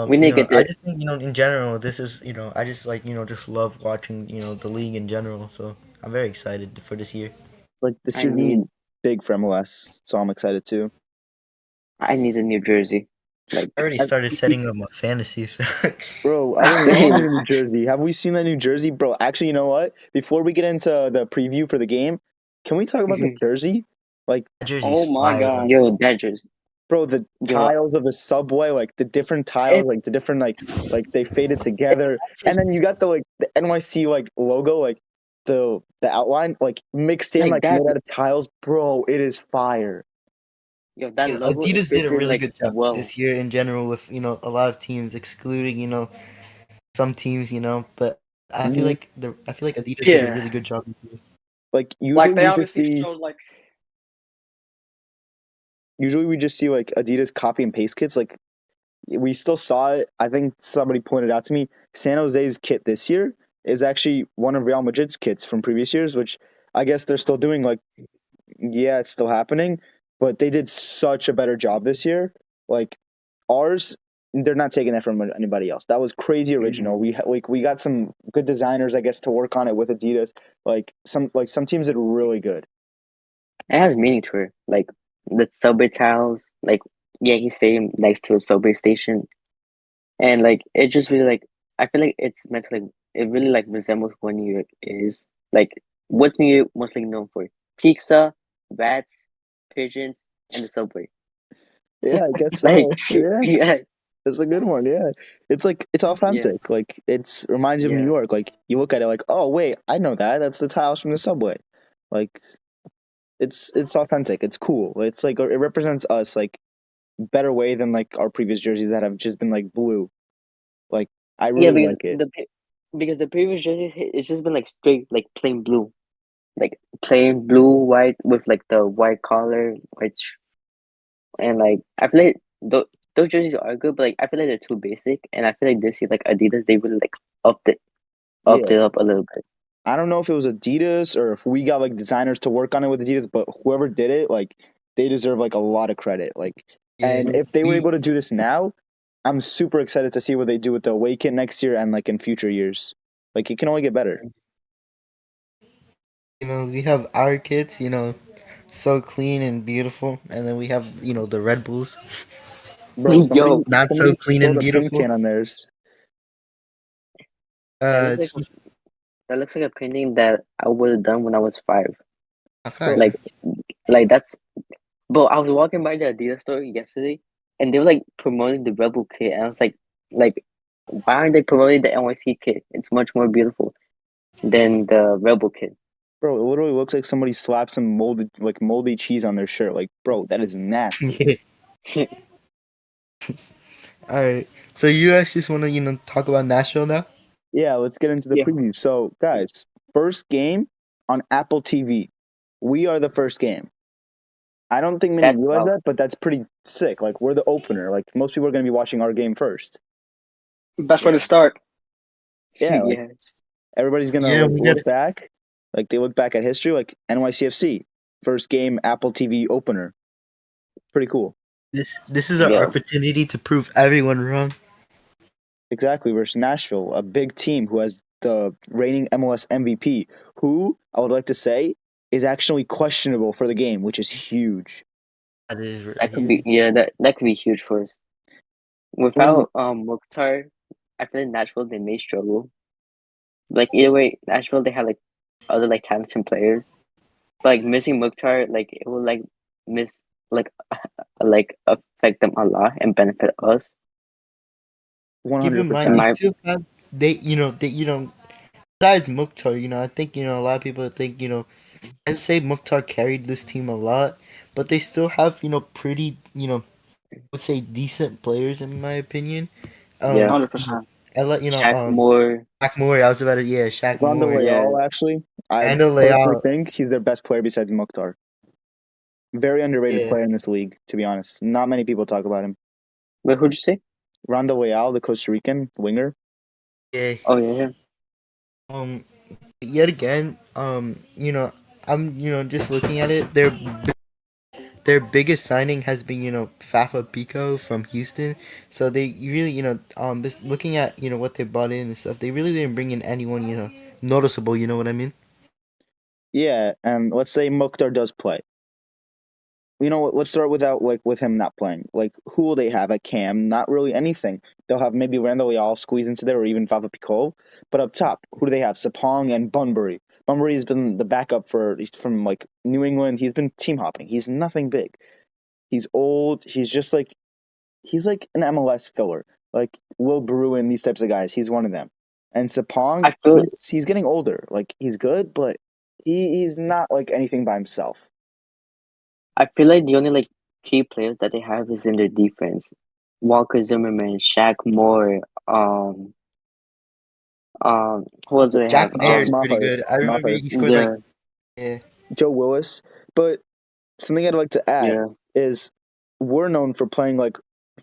We need to get I the just think, in general, this is, I just like, just love watching, the league in general. So I'm very excited for this year. like, this I year's gonna need be big for MLS. So I'm excited too. I need a New Jersey. Like I already started setting up my fantasy. So Bro, I would love Same. to New Jersey. Have we seen that New Jersey? Bro, actually, you know what? Before we get into the preview for the game, can we talk about the jersey? Like, that jersey's Oh my fire. God. Yo, that just bro, the yo tiles of the subway, like the different tiles, like the different like they faded together, and then you got the NYC like logo, like the outline, like mixed in, like like that made out of tiles. Bro, it is fire. that logo it Adidas did fits a in really like good job well. this year in general with a lot of teams excluding some teams but I feel Mhm. like Adidas did a Yeah. really good job this year. Like Like they obviously showed like usually we just see like Adidas copy and paste kits. Like we still saw it. I think somebody pointed out to me San Jose's kit this year is actually one of Real Madrid's kits from previous years, which I guess they're still doing. Like, it's still happening, but they did such a better job this year. Like ours, they're not taking that from anybody else. That was crazy original. We got some good designers, I guess, to work on it with Adidas. Like some teams did really good. It has meaning to her. Like the subway tiles, like Yankee Stadium next to a subway station. And like it just really like I feel like it's meant to like it really like resembles what New York is. Like what's New York mostly known for? Pizza, rats, pigeons, and the subway. Yeah, I guess Like so. Yeah. yeah, That's a good one. Yeah, it's yeah, authentic. Like it's reminds you of New yeah. York. Like you look at it like, oh wait, I know that. That's the tiles from the subway. Like it's authentic. It's cool. It's like it represents us like better way than like our previous jerseys that have just been like blue. Like I Yeah, really like it. because the previous jerseys it's just been like straight like plain blue. Like plain blue, white with like the white collar, and like I feel like those jerseys are good, but like I feel like they're too basic, and I feel like this year like Adidas they really like upped Yeah, it up a little bit. I don't know if it was Adidas or if we got like designers to work on it with Adidas, but whoever did it, like they deserve like a lot of credit. Like, Yeah, and if they were able to do this now, I'm super excited to see what they do with the away kit next year and like in future years. Like it can only get better. we have our kids, so clean and beautiful, and then we have the Red Bulls, Bro, Yo, not so somebody clean and spilled a paint beautiful. can on theirs. that looks like It's that looks like a painting that I would have done when I was 5. a Bro, fact. Like that's But I was walking by the Adidas store yesterday, and they were like promoting the Rebel kit, and I was like, why aren't they promoting the NYC kit? It's much more beautiful than the Rebel kit. Bro, it literally looks like somebody slapped some moldy cheese on their shirt. Like, bro, that is nasty. Yeah. All right. So you guys just want to talk about Nashville now? Yeah, let's get into the Yeah. preview. So, guys, first game on Apple TV. We are the first game. I don't think many That's realize wow. that, but that's pretty sick. Like, we're the opener. Like, most people are going to be watching our game first. Best way Yeah. to start. Yeah, like, Yeah. everybody's going to Yeah, we look got back. Like, they look back at history, like NYCFC, first game Apple TV opener. Pretty cool. this. This is our Yeah. opportunity to prove everyone wrong. Exactly, versus Nashville, a big team who has the reigning MLS MVP, who I would like to say is actually questionable for the game, which is huge. That is right. That could be that could be huge for us. Without Mukhtar, I feel like Nashville they may struggle. Like either way, Nashville they have like other like talented players. But like missing Mukhtar, like it will like miss like like affect them a lot and benefit us. One Keep hundred in mind, In percent. they my still have besides Mukhtar, I think a lot of people think I'd say Mukhtar carried this team a lot, but they still have pretty I would say decent players in my opinion. Yeah. 100%. I let Shaq Moore, Shaq Moore. I was about to Shaq Rondo Moore, yeah, Leal, actually, I Randall personally Leal. think he's their best player besides Mukhtar. Very underrated Yeah, player in this league, to be honest. Not many people talk about him. wait, who'd you say? Rondo Leal, the Costa Rican winger. yeah. Oh yeah, Um, yet again, I'm just looking at it. Their biggest signing has been Fafa Pico from Houston. So they really just looking at what they bought in and stuff. They really didn't bring in anyone noticeable. You know what I mean? Yeah, and let's say Mukhtar does play. You know what? Let's start with him not playing. Like, who will they have at Cam? Not really anything. They'll have maybe Randall Leal squeeze into there, or even Fafa Pico. But up top, who do they have? Sapong and Bunbury. Bunbury has been the backup from like New England. He's been team hopping. He's nothing big. He's old. He's like an MLS filler, like Will Bruin. These types of guys. He's one of them. And Sapong, I feel he's getting older. Like, he's good, but he's not like anything by himself. like the only like key players that they have is in their defense. Walker Zimmerman, Shaq Moore, who else do they have? Jack Mayer is pretty Maher, good. I remember Maher, he scored like Yeah, yeah. Joe Willis. But something I'd like to add yeah. is we're known for playing like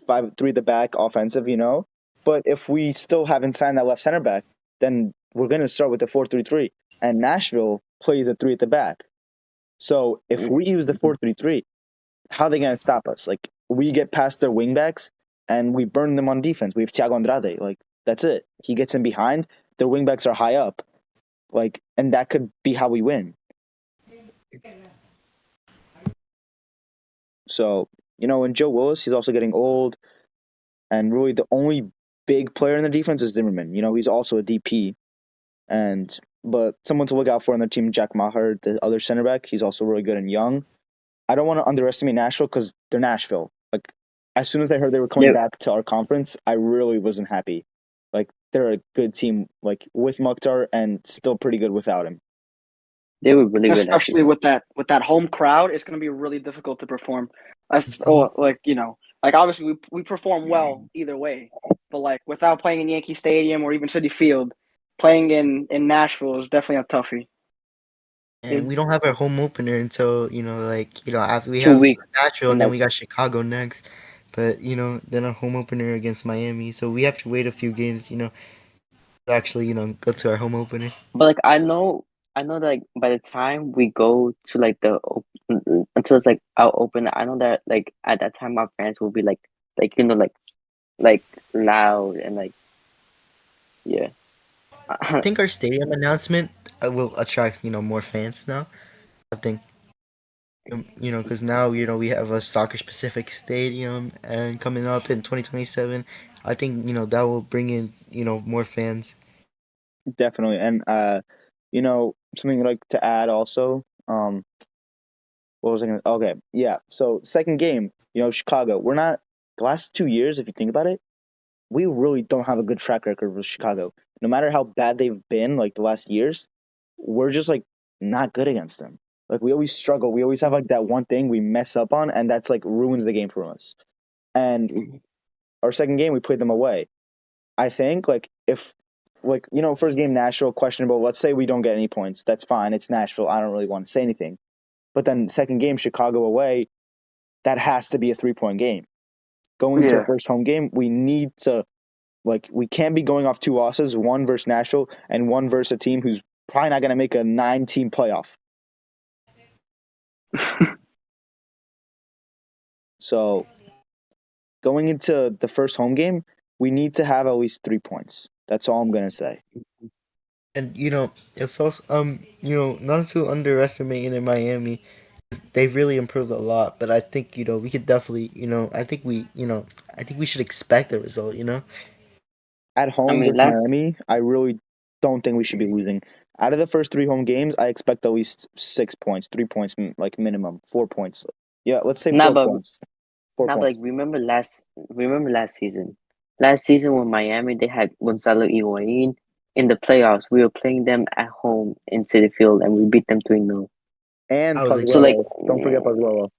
5-3 the back offensive, you know. But if we still haven't signed that left center back, then we're going to start with the 4-3-3. And Nashville plays a 3 at the back. So if we use the 4-3-3, how are they going to stop us? Like, we get past their wingbacks and we burn them on defense. We have Thiago Andrade. Like, that's it. He gets in behind. Their wingbacks are high up. Like, and that could be how we win. So, and Joe Willis, he's also getting old. And really, the only big player in the defense is Zimmerman. He's also a DP. But someone to look out for on the team, Jack Maher, the other center back, he's also really good and young. I don't want to underestimate Nashville because they're Nashville. Like, as soon as I heard they were coming Yeah, back to our conference, I really wasn't happy. Like, they're a good team, like, with Mukhtar and still pretty good without him. they were really good last Especially season. with that home crowd, it's going to be really difficult to perform. Like obviously we perform well either way, but like without playing in Yankee Stadium or even City Field, playing in Nashville is definitely a toughie. And we don't have our home opener until after we 2 have weeks Nashville from and then now. we got Chicago next. But then our home opener against Miami, so we have to wait a few games to actually go to our home opener. But like I know that like by the time we go to like until it's like out open, I know that like at that time our fans will be like loud and like yeah. I think our stadium announcement will attract more fans now. I think because now we have a soccer specific stadium and coming up in 2027. I think that will bring in more fans. Definitely. And, something I'd like to add also, What was I going to? Okay, yeah. So second game, Chicago. We're not the last 2 years. If you think about it, we really don't have a good track record with Chicago. No matter how bad they've been, like the last years, we're just like not good against them. Like we always struggle. We always have like that one thing we mess up on, and that's like ruins the game for us. And our second game, we played them away. I think like if like first game Nashville questionable. Let's say we don't get any points. That's fine. It's Nashville. I don't really want to say anything. But then second game Chicago away, that has to be a 3-point game. Going to Yeah. first home game, we need to we can't be going off 2 losses, one versus Nashville and one versus a team who's probably not going to make a 9-team playoff. So going into the first home game, we need to have at least 3 points. That's all I'm going to say. And it's also not to underestimate in Miami. They've really improved a lot, but I think we could definitely I think we should expect the result. At home mean, with Miami, I really don't think we should be losing. Out of the first 3 home games, I expect at least 6 points, 3 points, like minimum, 4 points. Yeah, let's say Nah, 4 but points. 4 Like points. remember last season. Last season when Miami they had Gonzalo Higuain in the playoffs. We were playing them at home in Citi Field and we beat them 3-0. And I was So like Pozuelo. Don't forget Pozuelo.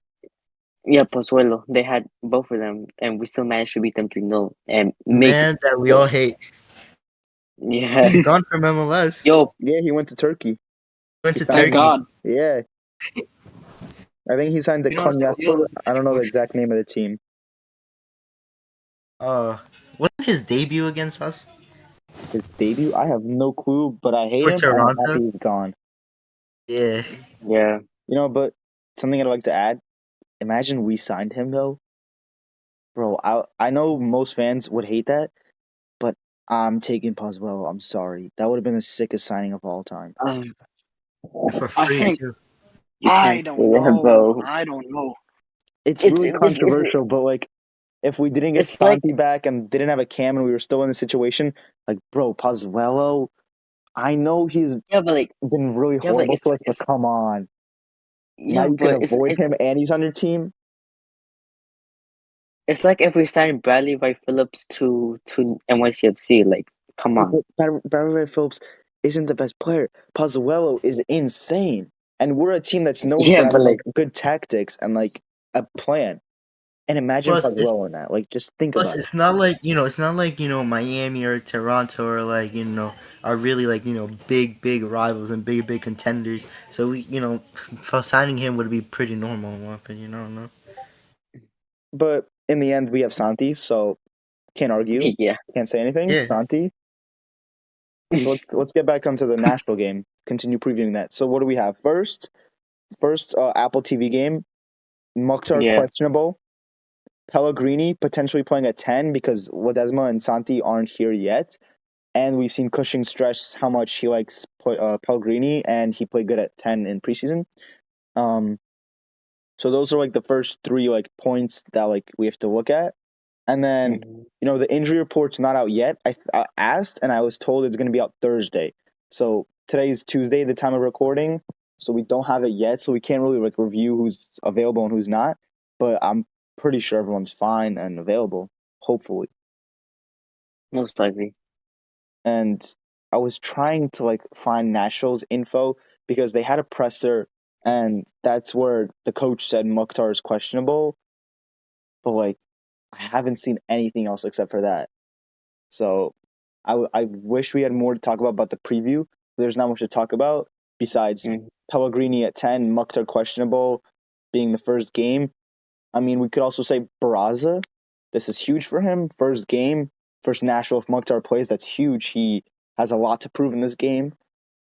yeah, Pozuelo. They had both of them and we still managed to beat them 3-0 and make Man that we all hate. yeah. He's gone from MLS. Yo, Yeah, he went to Turkey. Went to Thank Turkey. God. Yeah. I think he signed the Konyaspor. I don't know the exact name of the team. Wasn't his debut against us His debut? I have no clue, but I hate for him and I'm Toronto? happy he's gone. Yeah. yeah. But something I'd like to add, imagine we signed him though. Bro, I know most fans would hate that, but I'm taking Pozuelo. I'm sorry. That would have been the sickest signing of all time. For I free think too. I don't Yeah, know. bro. I don't know. It's It's really controversial, but like if we didn't get it's like Santi back and didn't have a Cam and we were still in the situation, like bro, Pozuelo, I know he's yeah, but like been really yeah, but like horrible to us, but it's come on. Now yeah, you can but avoid him and he's on your team. it's like if we signed Bradley Wright Phillips to NYCFC, like come on. Barry Phillips isn't the best player. Pozuelo is insane. And we're a team that's known Yeah, for but having like like good tactics and like a plan. And imagine Plus, it's Pozuelo in that. Like just think about it. it's not like it's not like Miami or Toronto or like are really like big rivals and big contenders. So we for signing him would be pretty normal in my opinion. I don't know. But in the end we have Santi, so can't argue. yeah. Can't say anything. Yeah. Santi. So let's get back onto the Nashville game. Continue previewing that. So what do we have? First Apple TV game. Mukhtar Yeah. questionable. Pellegrini potentially playing at 10 because Ledesma and Santi aren't here yet. And we've seen Cushing stress how much he likes Pellegrini, and he played good at 10 in preseason. So those are like the first 3 like points that like we have to look at. And then, the injury report's not out yet. I asked and I was told it's going to be out Thursday. So today's Tuesday, the time of recording. So we don't have it yet. So we can't really like review who's available and who's not. But I'm pretty sure everyone's fine and available, hopefully. Most likely. And I was trying to like find Nashville's info because they had a presser and that's where the coach said Mukhtar is questionable. But like, I haven't seen anything else except for that. So I wish we had more to talk about the preview. There's not much to talk about besides Pellegrini at 10, Mukhtar questionable being the first game. I mean, we could also say Barraza. This is huge for him. First game, first Nashville. If Mukhtar plays, that's huge. He has a lot to prove in this game.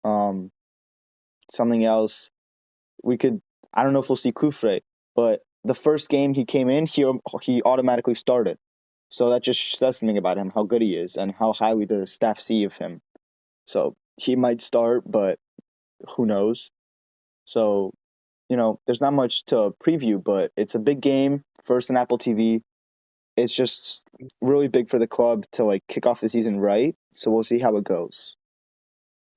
Something else, I don't know if we'll see Kufre, but the first game he came in, he automatically started. So that just says something about him, how good he is, and how highly the staff see of him. So he might start, but who knows? So, there's not much to preview, but it's a big game, first in Apple TV. It's just really big for the club to like kick off the season right. So we'll see how it goes.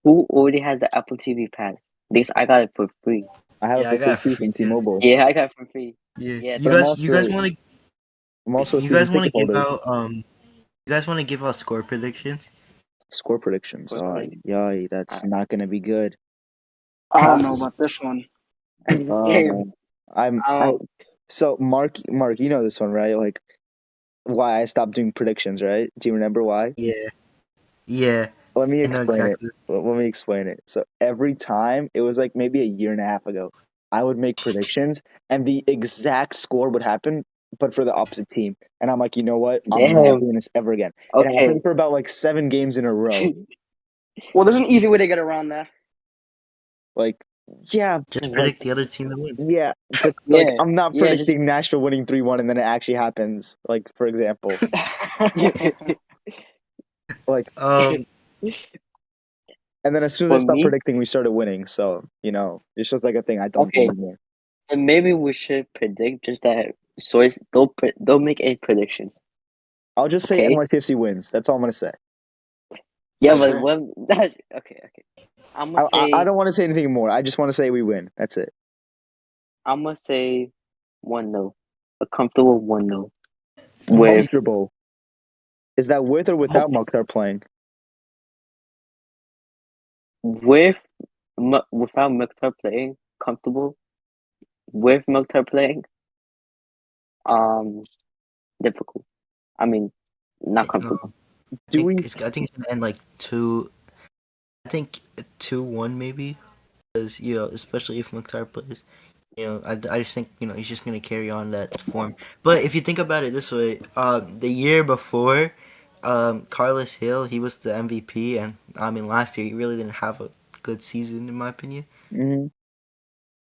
Who already has the Apple TV pass? Because I got it for free. I have Yeah, it I for free got it for too free from too. T-Mobile. Yeah, I got it for free. Yeah, Yeah, But I'm you guys also want to I'm also a you season guys want to ticket give holder. out you guys want to give out score predictions? Score predictions. Score prediction. Yay, that's not gonna be good. I don't know about this one. Same. I so Mark, you know this one, right? Like why I stopped doing predictions, right? Do you remember why? Yeah, yeah, Let me I know explain it. exactly. Let me explain it. So every time, it was like maybe a year and a half ago, I would make predictions and the exact score would happen, but for the opposite team. And I'm like, you know what? I'm not Damn. doing this ever again. It Okay. happened for about like 7 games in a row. Well, there's an easy way to get around that. Like, yeah, Just like predict the other team to win. yeah, just like Yeah. I'm not Yeah. Just. predicting Nashville winning 3-1 and then it actually happens. Like for example, like, Um, and then as soon as I For stopped me. predicting, we started winning. So it's just like a thing I don't do Okay. anymore. And maybe we should predict just that source. Don't make any predictions. I'll just say Okay. NYCFC wins. That's all I'm gonna say. Yeah, For but sure. when that okay. I'm gonna I say don't want to say anything more. I just want to say we win. That's it. 1-0, a comfortable 1-0 with Comfortable. Is that with or without Mokhtar playing? with without Mukhtar playing comfortable with Mukhtar playing um difficult. I mean, not comfortable. Do we? I think it's gonna end like two. I think 2-1 maybe, because especially if Mukhtar plays. I just think he's just gonna carry on that form. But if you think about it this way, the year before, Carlos Hill, he was the MVP, and I mean last year he really didn't have a good season in my opinion. Mhm.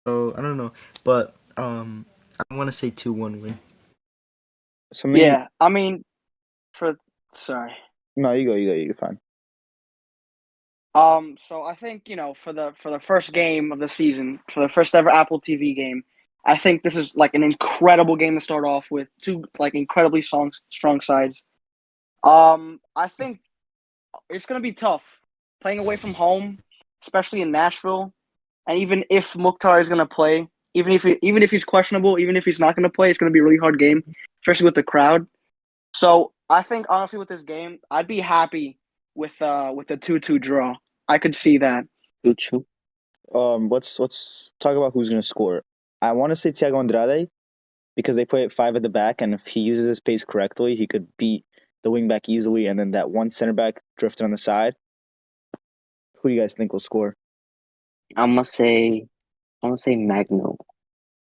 So I don't know, but I want to say 2-1 win. So maybe Yeah, I mean, sorry. no. You go. You go. You're fine. So I think for the first game of the season, for the first ever Apple TV game, I think this is like an incredible game to start off with. Two like incredibly strong sides. I think it's gonna be tough playing away from home, especially in Nashville. And even if Mukhtar is gonna play, even if he's questionable, even if he's not gonna play, it's gonna be a really hard game, especially with the crowd. So I think honestly with this game, I'd be happy with a 2-2 draw. I could see that. True. Let's talk about who's gonna score. I want to say Thiago Andrade because they play at 5 at the back, and if he uses his pace correctly, he could beat the wing back easily, and then that one center back drifted on the side. Who do you guys think will score? I'm gonna say Magno.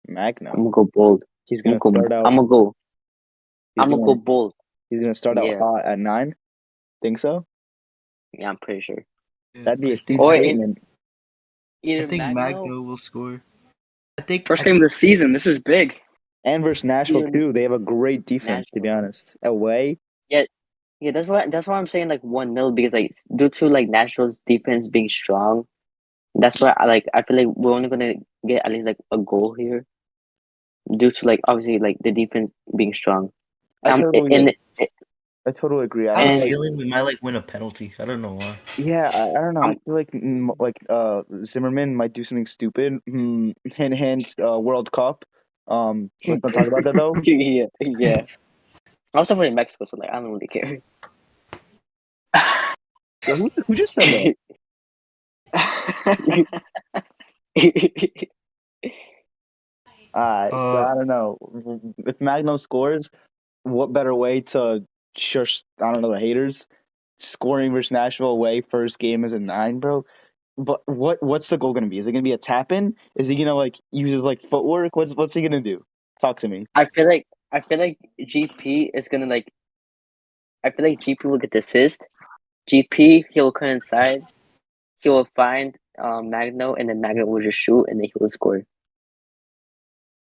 Magno. I'm gonna go bold. He's I'm gonna gonna go. start out. I'm gonna go. He's I'm gonna go gonna bold. he's gonna start out Yeah. hot at 9. Think so? Yeah, I'm pretty sure. That'd be a huge Or statement. I either think Magno. Magno will score. I think First game of the season. This is big. And versus Nashville Either too, they have a great defense. To be Nashville. honest, away. Yeah, that's why I'm saying like 1-0 because like due to like Nashville's defense being strong, that's why I feel like we're only gonna get at least like a goal here due to like obviously like the defense being strong. I totally, And I totally agree. I I have a feel like, and feeling we might like win a penalty. I don't know why. yeah, I don't know. I I'm feel like Zimmerman might do something stupid. Hint, hint. World Cup. Let's not talk about that though. yeah. I was from Mexico, so like I don't really care. Yeah, who just said that? So Uh, I don't know. If Magno scores, what better way to shush? I don't know the haters. Scoring versus Nashville away, first game is a 9, bro. But what's the goal gonna be? Is it gonna be a tap in? Is he gonna like use his like footwork? What's he gonna do? Talk to me. I feel like GP is gonna like I feel like GP will get the assist. GP he'll come inside, he will find Magno and then Magno will just shoot and then he will score.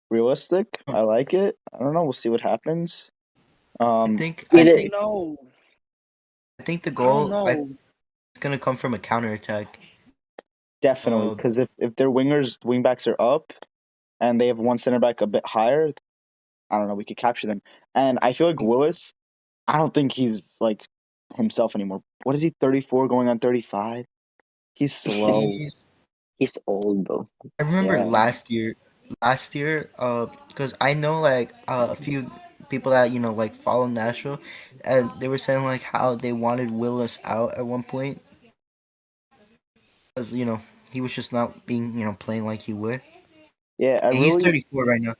Realistic. I like it. I don't know. We'll see what happens. I Um, think I I Either think don't know. I think the I don't goal know. is gonna come from a counter attack. definitely because if their wingbacks are up and they have one center back a bit higher, I don't know. We could capture them. And I feel like Willis. I don't think he's like himself anymore. What is he? 34 going on 35. He's slow. He's old though. I remember Yeah. last year, because I know like a few people that like follow Nashville, and they were saying like how they wanted Willis out at one point because he was just not being playing like he would. Yeah, And he's 34 right now.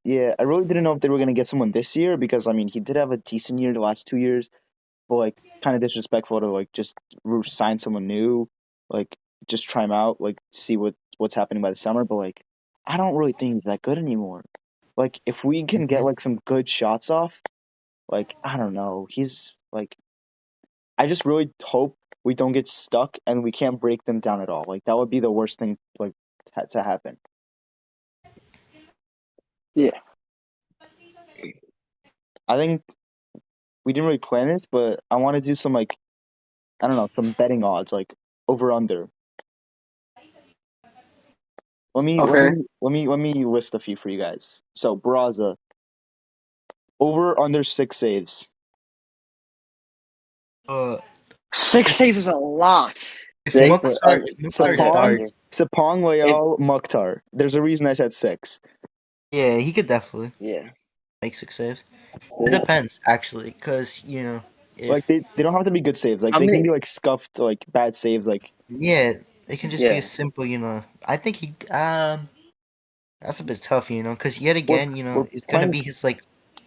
I really didn't know if they were gonna get someone this year because I mean he did have a decent year the last 2 years, but like kind of disrespectful to like just sign someone new, like just try him out, like see what's happening by the summer. But like I don't really think he's that good anymore. Like if we can get like some good shots off, like I don't know, he's like I just really hope we don't get stuck and we can't break them down at all. Like that would be the worst thing like to happen. Yeah. I think we didn't really plan this, but I want to do some like I don't know, some betting odds like over under. Okay. Let me list a few for you guys. So Braza, over under 6 saves. Uh, 6 saves is a lot. if Six Mukhtar under. starts, Sapong, Leal, Mukhtar. There's a reason I said 6. yeah, he could definitely Yeah. make 6 saves. It depends actually, because Like if they don't have to be good saves. Like How they can many? be like scuffed, like bad saves. Like yeah, it can just be Yeah. a simple I think he that's a bit tough, because yet we're again, we're it's gonna playing. be his like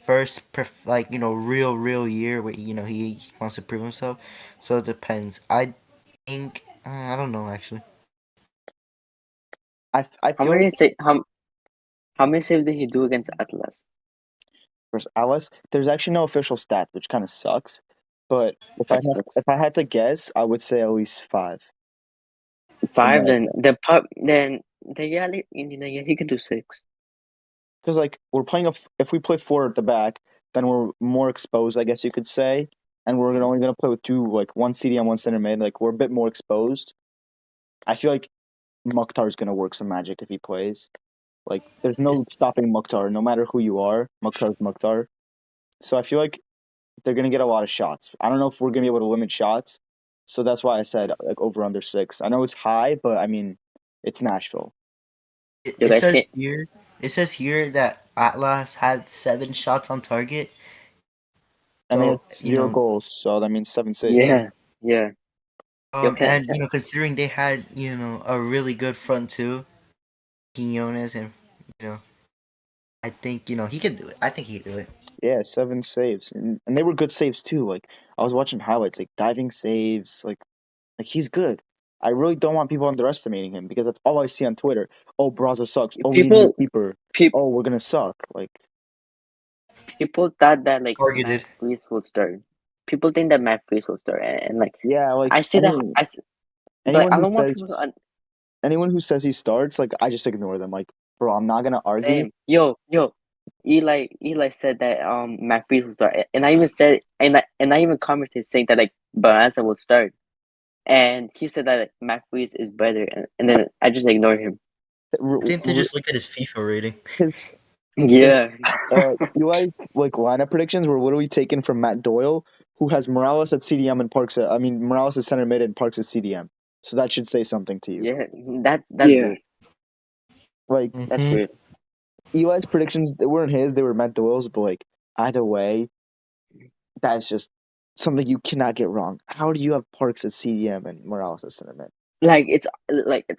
first real year where he wants to prove himself. So it depends. I think I don't know actually. I How feel many like sa- how many saves did he do against Atlas? versus Alice, there's actually no official stat, which kind of sucks. But That sucks. if I had to guess, I would say at least 5 from Five, what I then said. yeah, yeah, he can do 6. Because like we're playing if we play 4 at the back, then we're more exposed, I guess you could say. And we're only gonna play with 2, like one CDM, one center mid. Like we're a bit more exposed. I feel like Mukhtar's gonna work some magic if he plays. Like there's no stopping Mukhtar, no matter who you are. Mukhtar's Mukhtar. So I feel like they're gonna get a lot of shots. I don't know if we're gonna be able to limit shots. So that's why I said like over under 6. I know it's high, but I mean it's Nashville. It, You it guys says can't. here it says here that Atlas had 7 shots on target. And they So had 0 goals, so that means 7 saves. Yeah, yeah. You can't. and considering they had a really good front two, Quinones, and you know I think he could do it. I think he could do it. Yeah, 7 saves, and they were good saves too. Like I was watching highlights, like diving saves, like he's good. I really don't want people underestimating him because that's all I see on Twitter. Oh, Braza sucks. Oh, we need a new People, keeper. people, Oh, we're gonna suck. Like people thought that like Matt Targeted. Freeze would start. People think that Matt Freeze will start, and like yeah, like I see that. But anyone I who don't want people to. anyone who says he starts, like I just ignore them. Like, bro, I'm not gonna argue. Same. Yo. Eli said that Matt Freeze will start, and I even said, and I even commented saying that like Barasa will start, and he said that like, Matt Freeze is better, and then I just ignored him. I think they just look at his FIFA rating. His Yeah, Eli like lineup predictions were literally taken from Matt Doyle, who has Morales at CDM and Parks at Morales is center mid and Parks at CDM. So that should say something to you. yeah. That's Yeah. weird. Like That's weird. Eli's predictions, they weren't his, they were Matt Doyle's, but like either way, that's just something you cannot get wrong. How do you have Parks at CDM and Morales at center mid? Like it's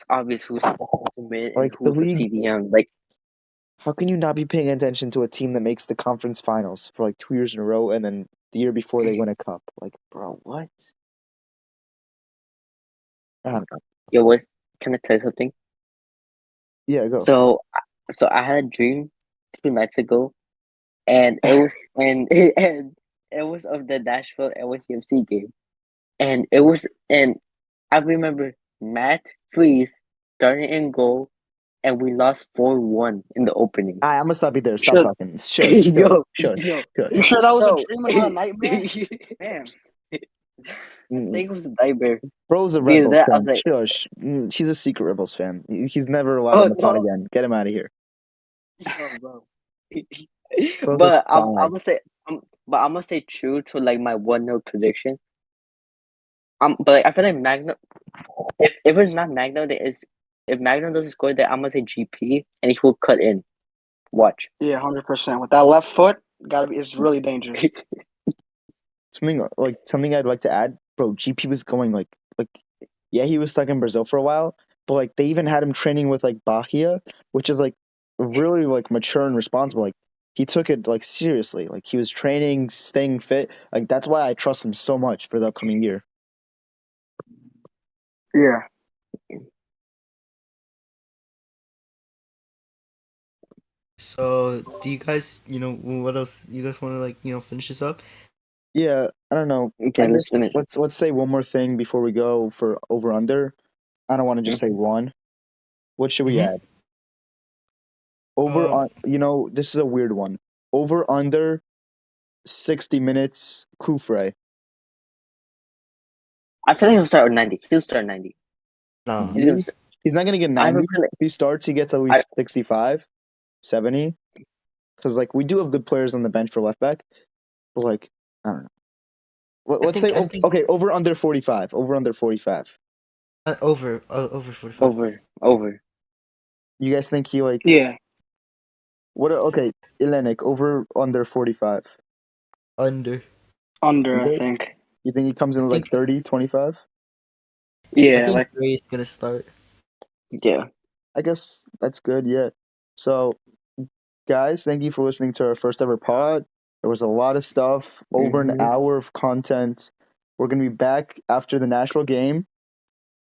obvious who's the mid and Like the who's the league, CDM. Like how can you not be paying attention to a team that makes the conference finals for like 2 years in a row and then the year before they win a cup? Like, bro, what? I don't know. yo, was can I tell you something? Yeah, go. So I had a dream 2 nights ago, and it was and it was of the Nashville LSUFC game, and it was and I remember Matt Freeze starting in goal, and we lost 4-1 in the opening. I must not be there. Stop Sure. talking. Shush. Yo, Shush. yo, You sure that was no. a dream and not a nightmare? Man. I think it was a nightmare. Bro's a Red Because Bulls that I fan. was like, Shush. He's a secret Red Bulls fan. He's never allowed oh on the pod no, again. Get him out of here. yo, bro. Bro's But I'm fine. gonna say but I'm gonna stay true to like my 1-0 prediction. But like, I feel like Magno. If it's not Magno, then if Magno doesn't score, then I'm gonna say GP, and he will cut in. Watch. Yeah, 100%. With that left foot, it's really dangerous. Something I'd like to add, bro. GP was going yeah, he was stuck in Brazil for a while, but like they even had him training with like Bahia, which is like really like mature and responsible. Like he took it like seriously. Like he was training, staying fit. Like that's why I trust him so much for the upcoming year. Yeah. So, do you guys, what else? You guys want to finish this up? Yeah, I don't know. Okay, I let's guess finish. let's say one more thing before we go for over under. I don't want to just say one. What should we Mhm. add? Over Um, on this is a weird one. Over under 60 minutes Kufre. I feel like he'll start with 90. He'll start 90. nah. He's gonna start. He's not gonna get I have a 90. feeling. If he starts, he gets at least 65, 70. Because like we do have good players on the bench for left back, but like I don't know. Let's say I think okay, over under 45. Over under 45. over 45. Over. You guys think he like Yeah. what? Okay, Ilenik over under 45. Under. Under, I Under? think. You think he comes in I like think 30, 25? I Yeah, think like Ray's gonna start. Yeah. I guess that's good. Yeah. So, guys, thank you for listening to our first ever pod. There was a lot of stuff, over an hour of content. We're gonna be back after the national game.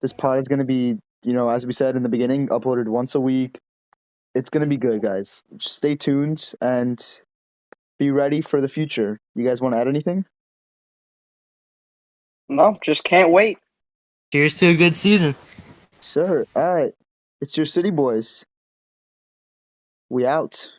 This pod is gonna be, as we said in the beginning, uploaded once a week. It's gonna be good, guys. Just stay tuned and be ready for the future. You guys want to add anything? no, just can't wait. Cheers to a good season. Sir, all right. It's your city boys. We out.